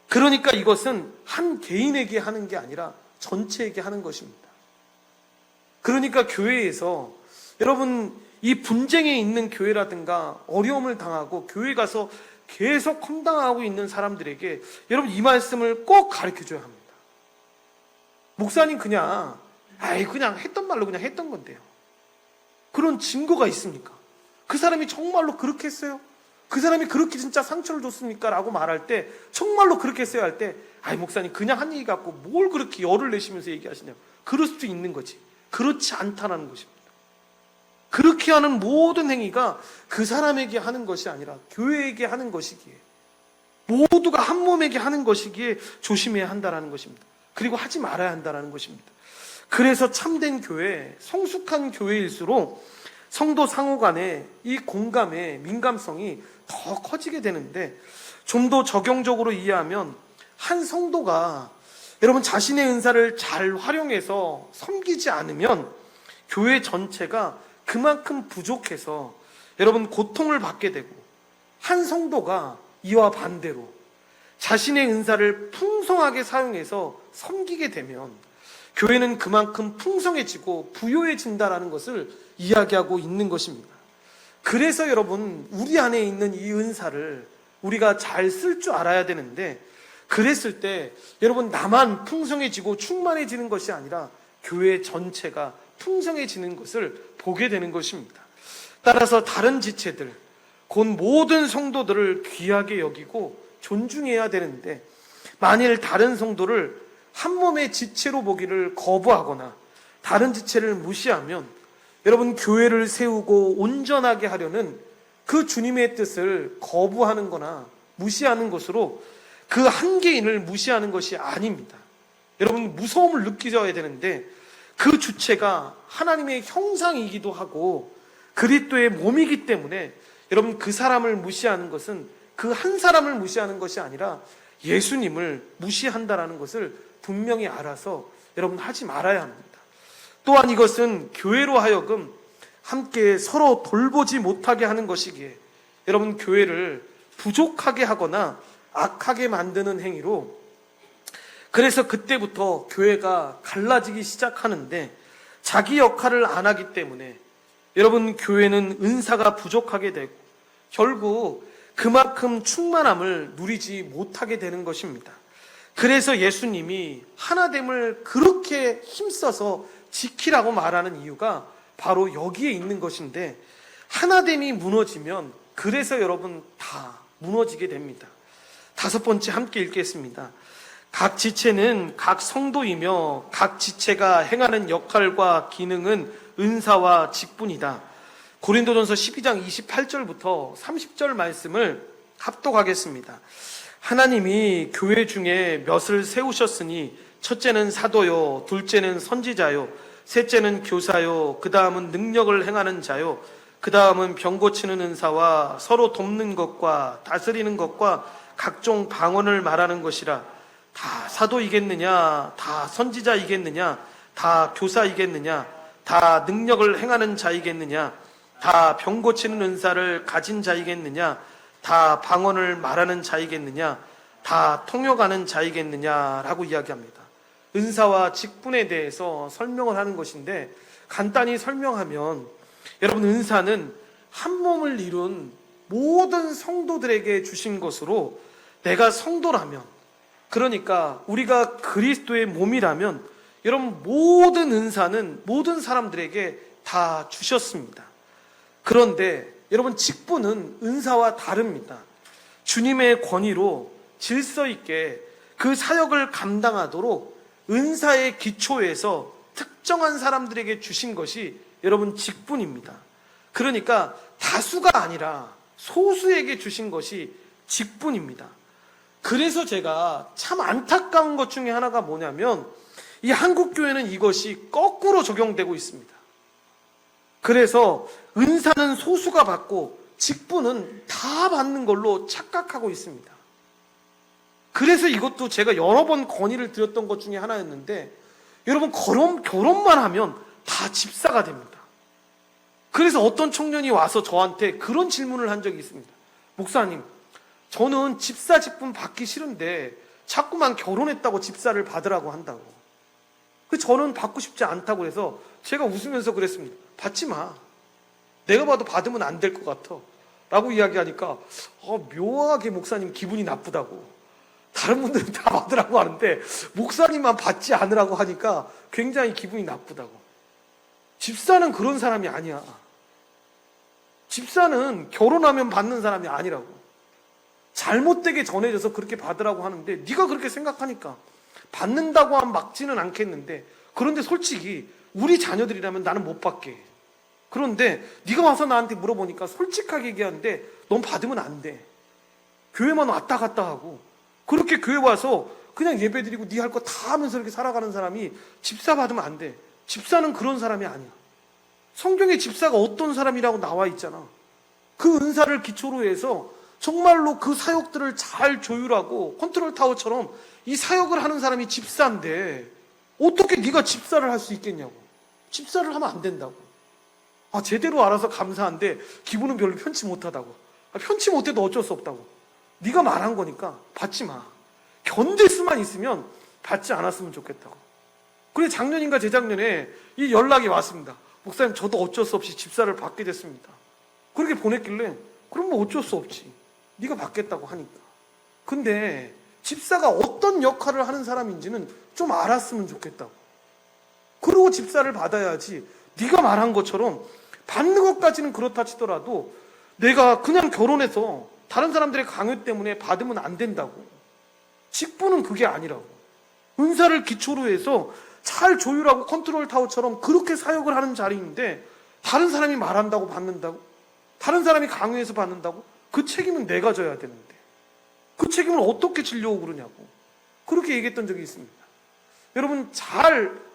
그러니까 이것은 한 개인에게 하는 게 아니라 전체에게 하는 것입니다. 그러니까 교회에서 여러분, 이 분쟁에 있는 교회라든가 어려움을 당하고 교회 가서 계속 험당하고 있는 사람들에게 여러분 이 말씀을 꼭 가르쳐줘야 합니다. 목사님 그냥 했던 말로 그냥 했던 건데요. 그런 증거가 있습니까? 그 사람이 정말로 그렇게 했어요? 그 사람이 그렇게 진짜 상처를 줬습니까? 라고 말할 때, 정말로 그렇게 했어요 할 때, 목사님 그냥 한 얘기 갖고 뭘 그렇게 열을 내시면서 얘기하시냐고. 그럴 수도 있는 거지. 그렇지 않다는 것입니다. 그렇게 하는 모든 행위가 그 사람에게 하는 것이 아니라 교회에게 하는 것이기에, 모두가 한 몸에게 하는 것이기에 조심해야 한다는 것입니다. 그리고 하지 말아야 한다는 것입니다. 그래서 참된 교회, 성숙한 교회일수록 성도 상호 간의 이 공감의 민감성이 더 커지게 되는데, 좀 더 적용적으로 이해하면 한 성도가 여러분 자신의 은사를 잘 활용해서 섬기지 않으면 교회 전체가 그만큼 부족해서 여러분 고통을 받게 되고, 한 성도가 이와 반대로 자신의 은사를 풍성하게 사용해서 섬기게 되면 교회는 그만큼 풍성해지고 부요해진다라는 것을 이야기하고 있는 것입니다. 그래서 여러분, 우리 안에 있는 이 은사를 우리가 잘 쓸 줄 알아야 되는데, 그랬을 때 여러분 나만 풍성해지고 충만해지는 것이 아니라 교회 전체가 풍성해지는 것을 보게 되는 것입니다. 따라서 다른 지체들, 곧 모든 성도들을 귀하게 여기고 존중해야 되는데, 만일 다른 성도를 한 몸의 지체로 보기를 거부하거나 다른 지체를 무시하면 여러분 교회를 세우고 온전하게 하려는 그 주님의 뜻을 거부하는 거나 무시하는 것으로 그 한 개인을 무시하는 것이 아닙니다. 여러분 무서움을 느끼셔야 되는데, 그 주체가 하나님의 형상이기도 하고 그리스도의 몸이기 때문에 여러분 그 사람을 무시하는 것은 그 한 사람을 무시하는 것이 아니라 예수님을 무시한다라는 것을 분명히 알아서 여러분 하지 말아야 합니다. 또한 이것은 교회로 하여금 함께 서로 돌보지 못하게 하는 것이기에 여러분 교회를 부족하게 하거나 악하게 만드는 행위로, 그래서 그때부터 교회가 갈라지기 시작하는데, 자기 역할을 안 하기 때문에 여러분 교회는 은사가 부족하게 되고 결국 그만큼 충만함을 누리지 못하게 되는 것입니다. 그래서 예수님이 하나됨을 그렇게 힘써서 지키라고 말하는 이유가 바로 여기에 있는 것인데, 하나됨이 무너지면 그래서 여러분 다 무너지게 됩니다. 다섯 번째 함께 읽겠습니다. 각 지체는 각 성도이며 각 지체가 행하는 역할과 기능은 은사와 직분이다. 고린도전서 12장 28절부터 30절 말씀을 합독하겠습니다. 하나님이 교회 중에 몇을 세우셨으니 첫째는 사도요, 둘째는 선지자요, 셋째는 교사요, 그 다음은 능력을 행하는 자요, 그 다음은 병 고치는 은사와 서로 돕는 것과 다스리는 것과 각종 방언을 말하는 것이라. 다 사도이겠느냐, 다 선지자이겠느냐, 다 교사이겠느냐, 다 능력을 행하는 자이겠느냐, 다 병 고치는 은사를 가진 자이겠느냐, 다 방언을 말하는 자이겠느냐, 다 통역하는 자이겠느냐라고 이야기합니다. 은사와 직분에 대해서 설명을 하는 것인데, 간단히 설명하면 여러분, 은사는 한 몸을 이룬 모든 성도들에게 주신 것으로, 내가 성도라면, 그러니까 우리가 그리스도의 몸이라면 여러분 모든 은사는 모든 사람들에게 다 주셨습니다. 그런데 여러분, 직분은 은사와 다릅니다. 주님의 권위로 질서 있게 그 사역을 감당하도록 은사의 기초에서 특정한 사람들에게 주신 것이 여러분 직분입니다. 그러니까 다수가 아니라 소수에게 주신 것이 직분입니다. 그래서 제가 참 안타까운 것 중에 하나가 뭐냐면, 이 한국교회는 이것이 거꾸로 적용되고 있습니다. 그래서 은사는 소수가 받고 직분은 다 받는 걸로 착각하고 있습니다. 그래서 이것도 제가 여러 번 건의를 드렸던 것 중에 하나였는데, 여러분, 결혼만 하면 다 집사가 됩니다. 그래서 어떤 청년이 와서 저한테 그런 질문을 한 적이 있습니다. 목사님, 저는 집사 직분 받기 싫은데 자꾸만 결혼했다고 집사를 받으라고 한다고. 저는 받고 싶지 않다고 해서 제가 웃으면서 그랬습니다. 받지 마. 내가 봐도 받으면 안 될 것 같아 라고 이야기하니까 묘하게 목사님 기분이 나쁘다고. 다른 분들은 다 받으라고 하는데 목사님만 받지 않으라고 하니까 굉장히 기분이 나쁘다고. 집사는 그런 사람이 아니야. 집사는 결혼하면 받는 사람이 아니라고. 잘못되게 전해져서 그렇게 받으라고 하는데, 네가 그렇게 생각하니까 받는다고 하면 막지는 않겠는데, 그런데 솔직히 우리 자녀들이라면 나는 못 받게. 그런데 네가 와서 나한테 물어보니까 솔직하게 얘기하는데 넌 받으면 안 돼. 교회만 왔다 갔다 하고, 그렇게 교회 와서 그냥 예배드리고 네 할 거 다 하면서 이렇게 살아가는 사람이 집사 받으면 안 돼. 집사는 그런 사람이 아니야. 성경에 집사가 어떤 사람이라고 나와 있잖아. 그 은사를 기초로 해서 정말로 그 사역들을 잘 조율하고 컨트롤 타워처럼 이 사역을 하는 사람이 집사인데, 어떻게 네가 집사를 할 수 있겠냐고. 집사를 하면 안 된다고. 제대로 알아서 감사한데 기분은 별로 편치 못하다고. 편치 못해도 어쩔 수 없다고. 네가 말한 거니까 받지 마. 견딜 수만 있으면 받지 않았으면 좋겠다고. 그래, 작년인가 재작년에 이 연락이 왔습니다. 목사님, 저도 어쩔 수 없이 집사를 받게 됐습니다. 그렇게 보냈길래, 그럼 뭐 어쩔 수 없지. 네가 받겠다고 하니까. 근데 집사가 어떤 역할을 하는 사람인지는 좀 알았으면 좋겠다고. 그리고 집사를 받아야지, 네가 말한 것처럼 받는 것까지는 그렇다 치더라도 내가 그냥 결혼해서 다른 사람들의 강요 때문에 받으면 안 된다고. 직분은 그게 아니라고. 은사를 기초로 해서 잘 조율하고 컨트롤 타워처럼 그렇게 사역을 하는 자리인데, 다른 사람이 말한다고 받는다고? 다른 사람이 강요해서 받는다고? 그 책임은 내가 져야 되는데 그 책임을 어떻게 지려고 그러냐고. 그렇게 얘기했던 적이 있습니다. 여러분,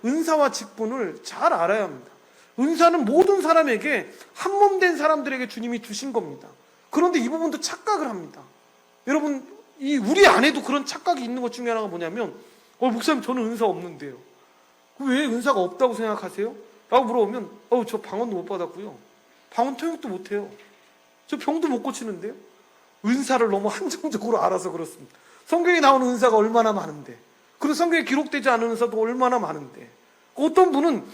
은사와 직분을 잘 알아야 합니다. 은사는 모든 사람에게, 한 몸 된 사람들에게 주님이 주신 겁니다. 그런데 이 부분도 착각을 합니다. 여러분, 우리 안에도 그런 착각이 있는 것 중에 하나가 뭐냐면, 목사님, 저는 은사 없는데요. 왜 은사가 없다고 생각하세요? 라고 물어보면, 저 방언도 못 받았고요. 방언 통역도 못해요. 저 병도 못 고치는데요. 은사를 너무 한정적으로 알아서 그렇습니다. 성경에 나오는 은사가 얼마나 많은데, 그리고 성경에 기록되지 않은 은사도 얼마나 많은데, 어떤 분은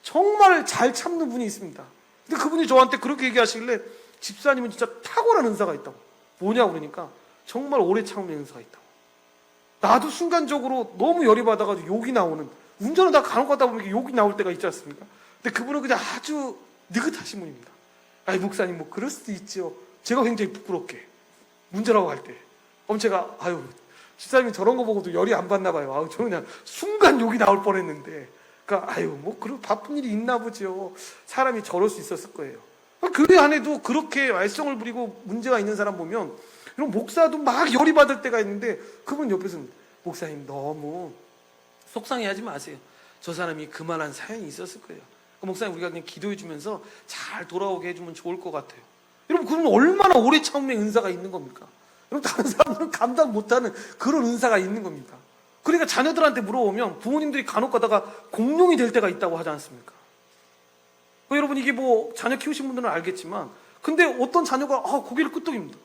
정말 잘 참는 분이 있습니다. 근데 그분이 저한테 그렇게 얘기하시길래, 집사님은 진짜 탁월한 은사가 있다고. 뭐냐 그러니까 정말 오래 참으면 은사가 있다고. 나도 순간적으로 너무 열이 받아가지고 욕이 나오는, 운전을 다 간혹 가다 보면 욕이 나올 때가 있지 않습니까? 근데 그분은 그냥 아주 느긋하신 분입니다. 아이 목사님 뭐 그럴 수도 있죠. 제가 굉장히 부끄럽게 운전하고 갈 때 제가 집사님이 저런 거 보고도 열이 안 받나 봐요. 저는 그냥 순간 욕이 나올 뻔했는데, 그러니까 뭐 그런 바쁜 일이 있나 보죠. 사람이 저럴 수 있었을 거예요. 그 안에도 그렇게 말썽을 부리고 문제가 있는 사람 보면, 이런 목사도 막 열이 받을 때가 있는데 그분 옆에서는 목사님 너무 속상해하지 마세요. 저 사람이 그만한 사연이 있었을 거예요. 목사님 우리가 그냥 기도해 주면서 잘 돌아오게 해주면 좋을 것 같아요. 여러분 그러면 얼마나 오래 참음의 은사가 있는 겁니까? 여러분 다른 사람들은 감당 못하는 그런 은사가 있는 겁니다. 그러니까 자녀들한테 물어보면 부모님들이 간혹 가다가 공룡이 될 때가 있다고 하지 않습니까? 여러분 이게 뭐 자녀 키우신 분들은 알겠지만, 근데 어떤 자녀가 고개를 끄덕입니다.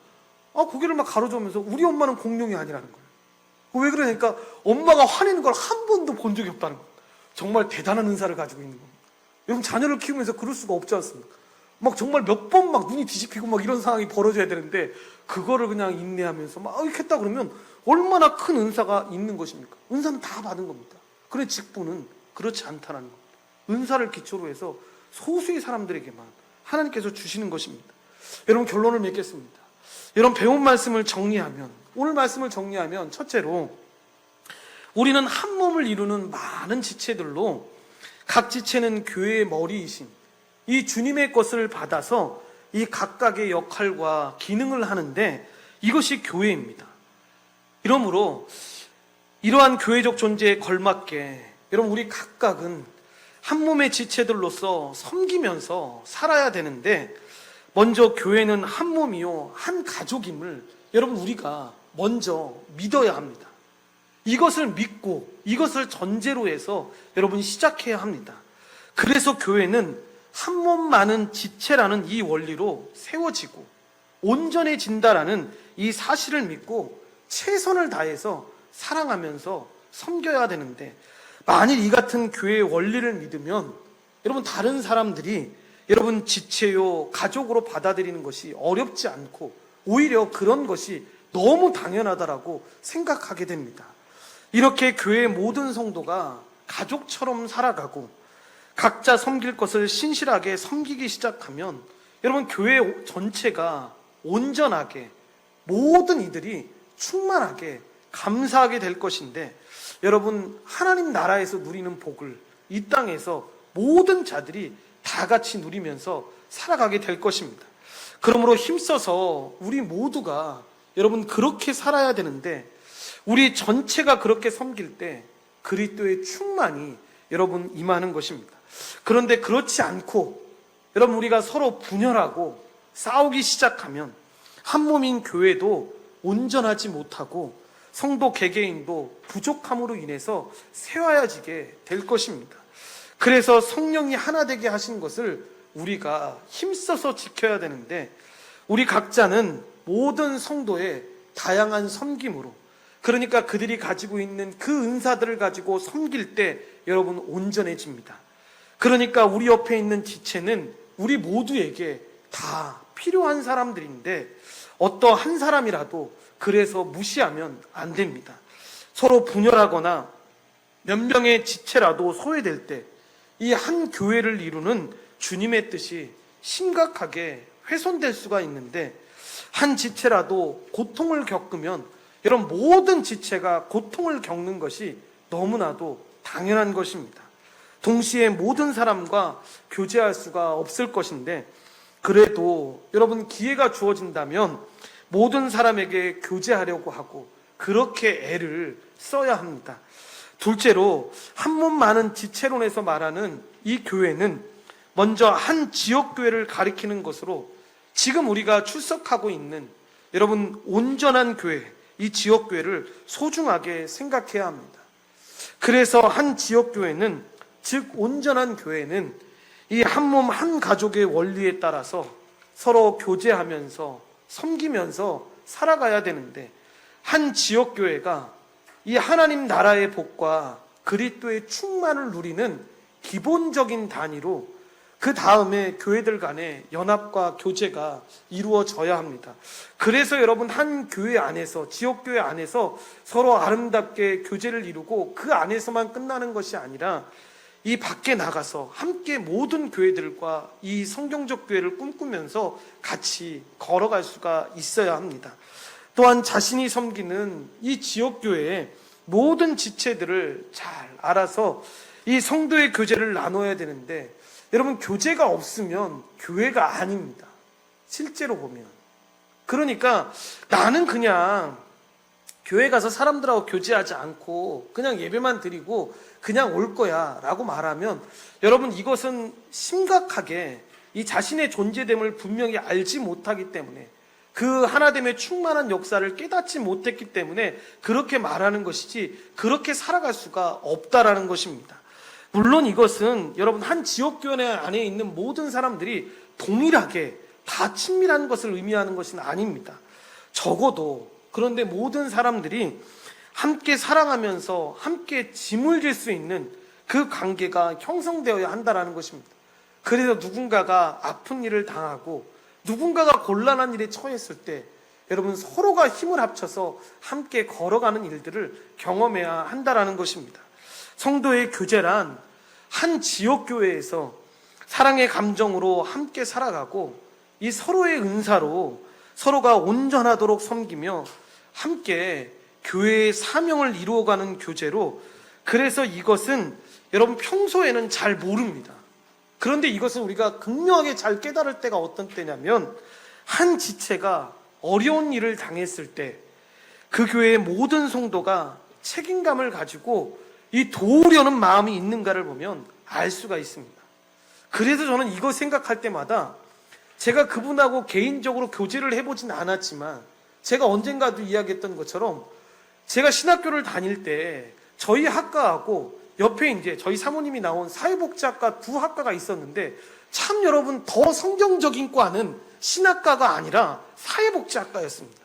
고개를 막 가로저으면서 우리 엄마는 공룡이 아니라는 거예요. 왜 그러니까 엄마가 화내는 걸 한 번도 본 적이 없다는 거예요. 정말 대단한 은사를 가지고 있는 겁니다. 여러분 자녀를 키우면서 그럴 수가 없지 않습니까? 막 정말 몇 번 막 눈이 뒤집히고 막 이런 상황이 벌어져야 되는데 그거를 그냥 인내하면서 막 이렇게 했다 그러면 얼마나 큰 은사가 있는 것입니까? 은사는 다 받은 겁니다. 그런데 직분은 그렇지 않다는 겁니다. 은사를 기초로 해서 소수의 사람들에게만 하나님께서 주시는 것입니다. 여러분 결론을 맺겠습니다. 여러분 배운 말씀을 정리하면, 오늘 말씀을 정리하면, 첫째로 우리는 한 몸을 이루는 많은 지체들로 각 지체는 교회의 머리이신 이 주님의 것을 받아서 이 각각의 역할과 기능을 하는데 이것이 교회입니다. 이러므로 이러한 교회적 존재에 걸맞게 여러분 우리 각각은 한 몸의 지체들로서 섬기면서 살아야 되는데, 먼저 교회는 한 몸이요 한 가족임을 여러분 우리가 먼저 믿어야 합니다. 이것을 믿고 이것을 전제로 해서 여러분 시작해야 합니다. 그래서 교회는 한 몸 많은 지체라는 이 원리로 세워지고 온전해진다라는 이 사실을 믿고 최선을 다해서 사랑하면서 섬겨야 되는데, 만일 이 같은 교회의 원리를 믿으면 여러분 다른 사람들이 여러분 지체요 가족으로 받아들이는 것이 어렵지 않고 오히려 그런 것이 너무 당연하다라고 생각하게 됩니다. 이렇게 교회의 모든 성도가 가족처럼 살아가고 각자 섬길 것을 신실하게 섬기기 시작하면 여러분 교회 전체가 온전하게 모든 이들이 충만하게 감사하게 될 것인데, 여러분 하나님 나라에서 누리는 복을 이 땅에서 모든 자들이 다 같이 누리면서 살아가게 될 것입니다. 그러므로 힘써서 우리 모두가 여러분 그렇게 살아야 되는데, 우리 전체가 그렇게 섬길 때 그리스도의 충만이 여러분 임하는 것입니다. 그런데 그렇지 않고 여러분 우리가 서로 분열하고 싸우기 시작하면 한 몸인 교회도 온전하지 못하고 성도 개개인도 부족함으로 인해서 쇠하여지게 될 것입니다. 그래서 성령이 하나 되게 하신 것을 우리가 힘써서 지켜야 되는데, 우리 각자는 모든 성도의 다양한 섬김으로, 그러니까 그들이 가지고 있는 그 은사들을 가지고 섬길 때 여러분 온전해집니다. 그러니까 우리 옆에 있는 지체는 우리 모두에게 다 필요한 사람들인데 어떠한 사람이라도 그래서 무시하면 안 됩니다. 서로 분열하거나 몇 명의 지체라도 소외될 때 이 한 교회를 이루는 주님의 뜻이 심각하게 훼손될 수가 있는데, 한 지체라도 고통을 겪으면 여러분 모든 지체가 고통을 겪는 것이 너무나도 당연한 것입니다. 동시에 모든 사람과 교제할 수가 없을 것인데, 그래도 여러분 기회가 주어진다면 모든 사람에게 교제하려고 하고 그렇게 애를 써야 합니다. 둘째로 한 몸 많은 지체론에서 말하는 이 교회는 먼저 한 지역교회를 가리키는 것으로 지금 우리가 출석하고 있는 여러분 온전한 교회, 이 지역교회를 소중하게 생각해야 합니다. 그래서 한 지역교회는, 즉 온전한 교회는 이 한 몸 한 가족의 원리에 따라서 서로 교제하면서 섬기면서 살아가야 되는데, 한 지역교회가 이 하나님 나라의 복과 그리스도의 충만을 누리는 기본적인 단위로 그 다음에 교회들 간의 연합과 교제가 이루어져야 합니다. 그래서 여러분, 한 교회 안에서, 지역교회 안에서 서로 아름답게 교제를 이루고 그 안에서만 끝나는 것이 아니라 이 밖에 나가서 함께 모든 교회들과 이 성경적 교회를 꿈꾸면서 같이 걸어갈 수가 있어야 합니다. 또한 자신이 섬기는 이 지역교회의 모든 지체들을 잘 알아서 이 성도의 교제를 나눠야 되는데, 여러분, 교제가 없으면 교회가 아닙니다. 실제로 보면. 그러니까 나는 그냥 교회 가서 사람들하고 교제하지 않고 그냥 예배만 드리고 그냥 올 거야 라고 말하면, 여러분, 이것은 심각하게 이 자신의 존재됨을 분명히 알지 못하기 때문에, 그 하나됨의 충만한 역사를 깨닫지 못했기 때문에 그렇게 말하는 것이지, 그렇게 살아갈 수가 없다라는 것입니다. 물론 이것은 여러분, 한 지역교회 안에 있는 모든 사람들이 동일하게 다 친밀한 것을 의미하는 것은 아닙니다. 적어도 그런데 모든 사람들이 함께 사랑하면서 함께 짐을 질 수 있는 그 관계가 형성되어야 한다는 것입니다. 그래서 누군가가 아픈 일을 당하고 누군가가 곤란한 일에 처했을 때 여러분, 서로가 힘을 합쳐서 함께 걸어가는 일들을 경험해야 한다는 것입니다. 성도의 교제란 한 지역교회에서 사랑의 감정으로 함께 살아가고 이 서로의 은사로 서로가 온전하도록 섬기며 함께 교회의 사명을 이루어가는 교제로, 그래서 이것은 여러분 평소에는 잘 모릅니다. 그런데 이것을 우리가 극명하게 잘 깨달을 때가 어떤 때냐면, 한 지체가 어려운 일을 당했을 때 그 교회의 모든 성도가 책임감을 가지고 이 도우려는 마음이 있는가를 보면 알 수가 있습니다. 그래서 저는 이거 생각할 때마다, 제가 그분하고 개인적으로 교제를 해보진 않았지만 제가 언젠가도 이야기했던 것처럼, 제가 신학교를 다닐 때 저희 학과하고 옆에 이제 저희 사모님이 나온 사회복지학과 두 학과가 있었는데, 참 여러분, 더 성경적인 과는 신학과가 아니라 사회복지학과였습니다.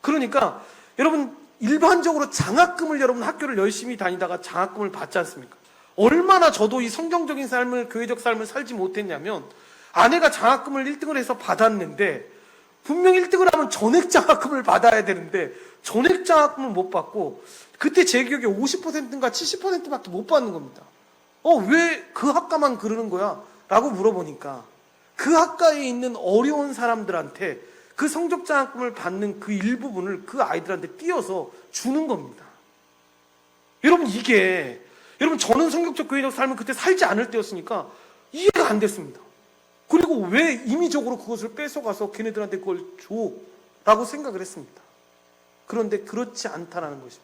그러니까 여러분, 일반적으로 장학금을, 여러분 학교를 열심히 다니다가 장학금을 받지 않습니까? 얼마나 저도 이 성경적인 삶을, 교회적 삶을 살지 못했냐면, 아내가 장학금을 1등을 해서 받았는데, 분명 1등을 하면 전액 장학금을 받아야 되는데 전액 장학금을 못 받고, 그때 제 기억에 50%인가 70%밖에 못 받는 겁니다. 왜 그 학과만 그러는 거야? 라고 물어보니까, 그 학과에 있는 어려운 사람들한테 그 성적 장학금을 받는 그 일부분을 그 아이들한테 띄어서 주는 겁니다. 여러분, 이게, 여러분, 저는 성경적 교회적 삶을 그때 살지 않을 때였으니까 이해가 안 됐습니다. 그리고 왜 임의적으로 그것을 뺏어가서 걔네들한테 그걸 줘? 라고 생각을 했습니다. 그런데 그렇지 않다는 것입니다.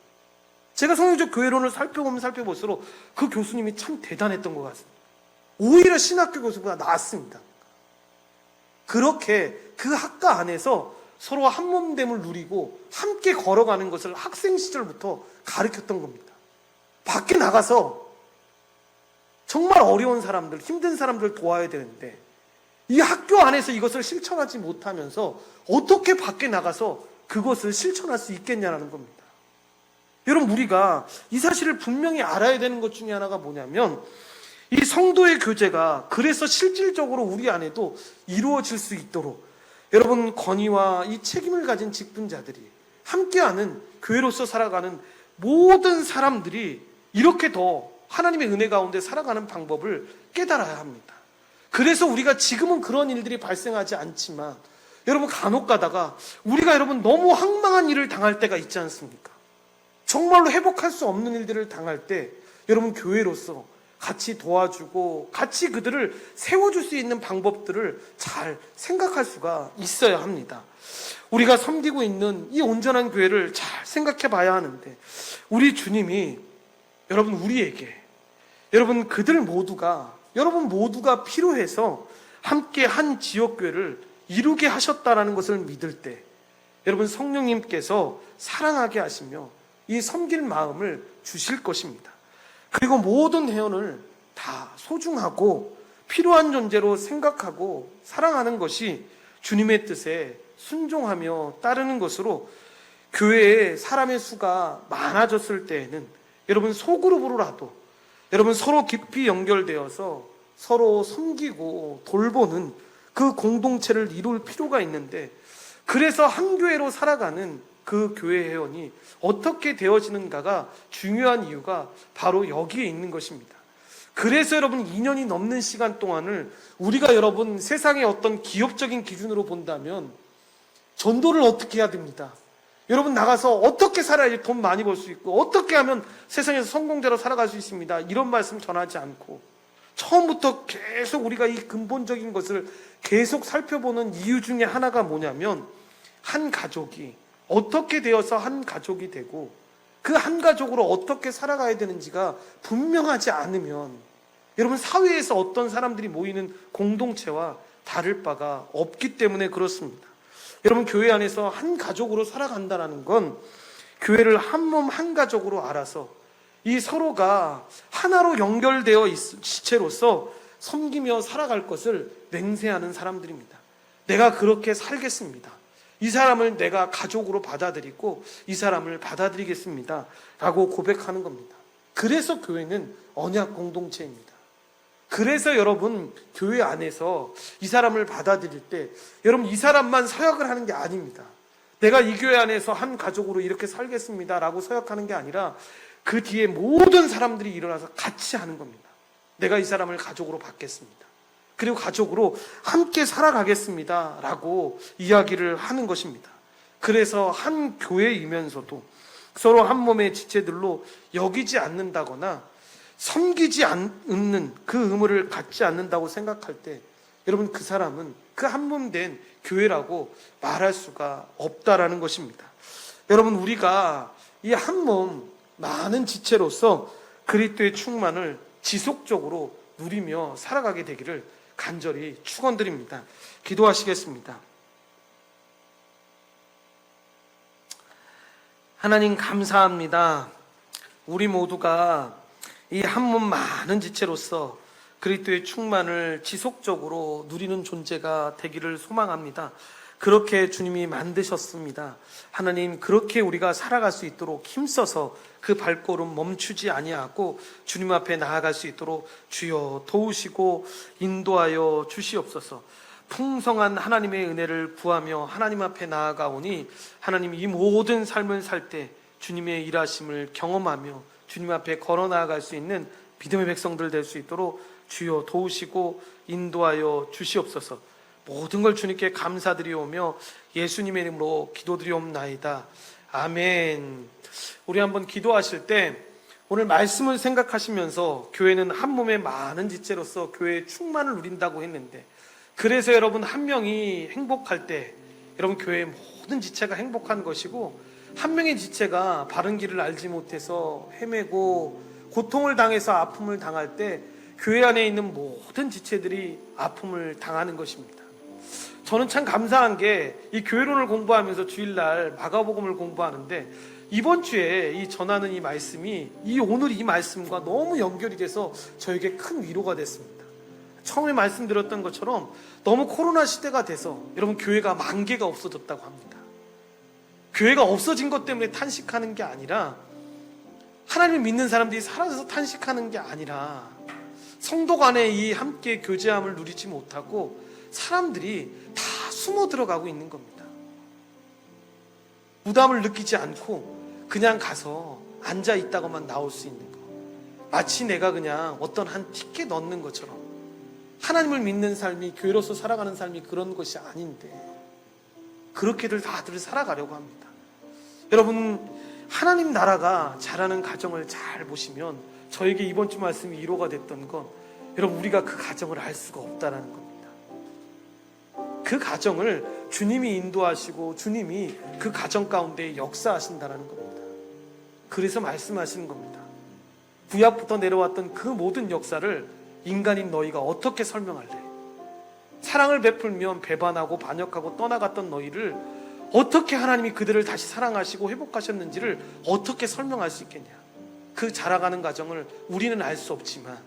제가 성경적 교회론을 살펴보면 살펴볼수록 그 교수님이 참 대단했던 것 같습니다. 오히려 신학교 교수보다 나았습니다. 그렇게 그 학과 안에서 서로 한몸됨을 누리고 함께 걸어가는 것을 학생 시절부터 가르쳤던 겁니다. 밖에 나가서 정말 어려운 사람들, 힘든 사람들 도와야 되는데, 이 학교 안에서 이것을 실천하지 못하면서 어떻게 밖에 나가서 그것을 실천할 수 있겠냐는 겁니다. 여러분, 우리가 이 사실을 분명히 알아야 되는 것 중에 하나가 뭐냐면, 이 성도의 교제가 그래서 실질적으로 우리 안에도 이루어질 수 있도록 여러분, 권위와 이 책임을 가진 직분자들이, 함께하는 교회로서 살아가는 모든 사람들이 이렇게 더 하나님의 은혜 가운데 살아가는 방법을 깨달아야 합니다. 그래서 우리가 지금은 그런 일들이 발생하지 않지만, 여러분, 간혹 가다가 우리가 여러분 너무 황망한 일을 당할 때가 있지 않습니까? 정말로 회복할 수 없는 일들을 당할 때 여러분, 교회로서 같이 도와주고 같이 그들을 세워줄 수 있는 방법들을 잘 생각할 수가 있어야 합니다. 우리가 섬기고 있는 이 온전한 교회를 잘 생각해 봐야 하는데, 우리 주님이 여러분, 우리에게, 여러분, 그들 모두가, 여러분 모두가 필요해서 함께 한 지역교회를 이루게 하셨다라는 것을 믿을 때, 여러분, 성령님께서 사랑하게 하시며 이 섬길 마음을 주실 것입니다. 그리고 모든 회원을 다 소중하고 필요한 존재로 생각하고 사랑하는 것이 주님의 뜻에 순종하며 따르는 것으로, 교회에 사람의 수가 많아졌을 때에는 여러분, 소그룹으로라도 여러분 서로 깊이 연결되어서 서로 섬기고 돌보는 그 공동체를 이룰 필요가 있는데, 그래서 한 교회로 살아가는 그 교회 회원이 어떻게 되어지는가가 중요한 이유가 바로 여기에 있는 것입니다. 그래서 여러분 2년이 넘는 시간 동안을 우리가 여러분 세상의 어떤 기업적인 기준으로 본다면 전도를 어떻게 해야 됩니다. 여러분 나가서 어떻게 살아야지 돈 많이 벌 수 있고 어떻게 하면 세상에서 성공자로 살아갈 수 있습니다. 이런 말씀 전하지 않고 처음부터 계속 우리가 이 근본적인 것을 계속 살펴보는 이유 중에 하나가 뭐냐면, 한 가족이 어떻게 되어서 한 가족이 되고 그 한 가족으로 어떻게 살아가야 되는지가 분명하지 않으면 여러분 사회에서 어떤 사람들이 모이는 공동체와 다를 바가 없기 때문에 그렇습니다. 여러분 교회 안에서 한 가족으로 살아간다는 건 교회를 한 몸 한 가족으로 알아서 이 서로가 하나로 연결되어 있는 지체로서 섬기며 살아갈 것을 맹세하는 사람들입니다. 내가 그렇게 살겠습니다. 이 사람을 내가 가족으로 받아들이고 이 사람을 받아들이겠습니다 라고 고백하는 겁니다. 그래서 교회는 언약 공동체입니다. 그래서 여러분 교회 안에서 이 사람을 받아들일 때 여러분 이 사람만 서약을 하는 게 아닙니다. 내가 이 교회 안에서 한 가족으로 이렇게 살겠습니다 라고 서약하는 게 아니라 그 뒤에 모든 사람들이 일어나서 같이 하는 겁니다. 내가 이 사람을 가족으로 받겠습니다. 그리고 가족으로 함께 살아가겠습니다 라고 이야기를 하는 것입니다. 그래서 한 교회이면서도 서로 한 몸의 지체들로 여기지 않는다거나 섬기지 않는 그 의무를 갖지 않는다고 생각할 때 여러분 그 사람은 그 한 몸 된 교회라고 말할 수가 없다라는 것입니다. 여러분 우리가 이 한 몸 많은 지체로서 그리스도의 충만을 지속적으로 누리며 살아가게 되기를 간절히 축원드립니다. 기도하시겠습니다. 하나님 감사합니다. 우리 모두가 이 한 몸 많은 지체로서 그리스도의 충만을 지속적으로 누리는 존재가 되기를 소망합니다. 그렇게 주님이 만드셨습니다. 하나님 그렇게 우리가 살아갈 수 있도록 힘써서 그 발걸음 멈추지 아니하고 주님 앞에 나아갈 수 있도록 주여 도우시고 인도하여 주시옵소서. 풍성한 하나님의 은혜를 구하며 하나님 앞에 나아가오니 하나님 이 모든 삶을 살 때 주님의 일하심을 경험하며 주님 앞에 걸어 나아갈 수 있는 믿음의 백성들 될 수 있도록 주여 도우시고 인도하여 주시옵소서. 모든 걸 주님께 감사드리오며 예수님의 이름으로 기도드리옵나이다. 아멘. 우리 한번 기도하실 때 오늘 말씀을 생각하시면서 교회는 한 몸의 많은 지체로서 교회의 충만을 누린다고 했는데, 그래서 여러분 한 명이 행복할 때 여러분 교회의 모든 지체가 행복한 것이고, 한 명의 지체가 바른 길을 알지 못해서 헤매고 고통을 당해서 아픔을 당할 때 교회 안에 있는 모든 지체들이 아픔을 당하는 것입니다. 저는 참 감사한 게 이 교회론을 공부하면서 주일날 마가복음을 공부하는데 이번 주에 이 전하는 이 말씀이 오늘 이 말씀과 너무 연결이 돼서 저에게 큰 위로가 됐습니다. 처음에 말씀드렸던 것처럼 너무 코로나 시대가 돼서 여러분 교회가 10,000개가 없어졌다고 합니다. 교회가 없어진 것 때문에 탄식하는 게 아니라, 하나님을 믿는 사람들이 사라져서 탄식하는 게 아니라, 성도 간에 이 함께 교제함을 누리지 못하고 사람들이 다 숨어 들어가고 있는 겁니다. 부담을 느끼지 않고 그냥 가서 앉아 있다가만 나올 수 있는 거, 마치 내가 그냥 어떤 한 티켓 넣는 것처럼 하나님을 믿는 삶이, 교회로서 살아가는 삶이 그런 것이 아닌데 그렇게들 다들 살아가려고 합니다. 여러분 하나님 나라가 자라는 가정을 잘 보시면 저에게 이번 주 말씀이 위로가 됐던 건, 여러분 우리가 그 가정을 알 수가 없다는 겁니다. 그 가정을 주님이 인도하시고 주님이 그 가정 가운데 역사하신다는 겁니다. 그래서 말씀하시는 겁니다. 구약부터 내려왔던 그 모든 역사를 인간인 너희가 어떻게 설명할래? 사랑을 베풀면 배반하고 반역하고 떠나갔던 너희를 어떻게 하나님이 그들을 다시 사랑하시고 회복하셨는지를 어떻게 설명할 수 있겠냐? 그 자라가는 과정을 우리는 알 수 없지만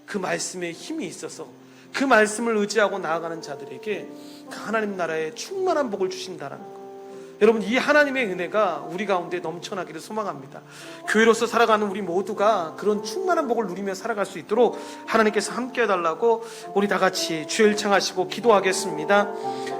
그 말씀에 힘이 있어서 그 말씀을 의지하고 나아가는 자들에게 그 하나님 나라의 충만한 복을 주신다는 것, 여러분, 이 하나님의 은혜가 우리 가운데 넘쳐나기를 소망합니다. 교회로서 살아가는 우리 모두가 그런 충만한 복을 누리며 살아갈 수 있도록 하나님께서 함께 해달라고 우리 다 같이 주여 일창하시고 기도하겠습니다.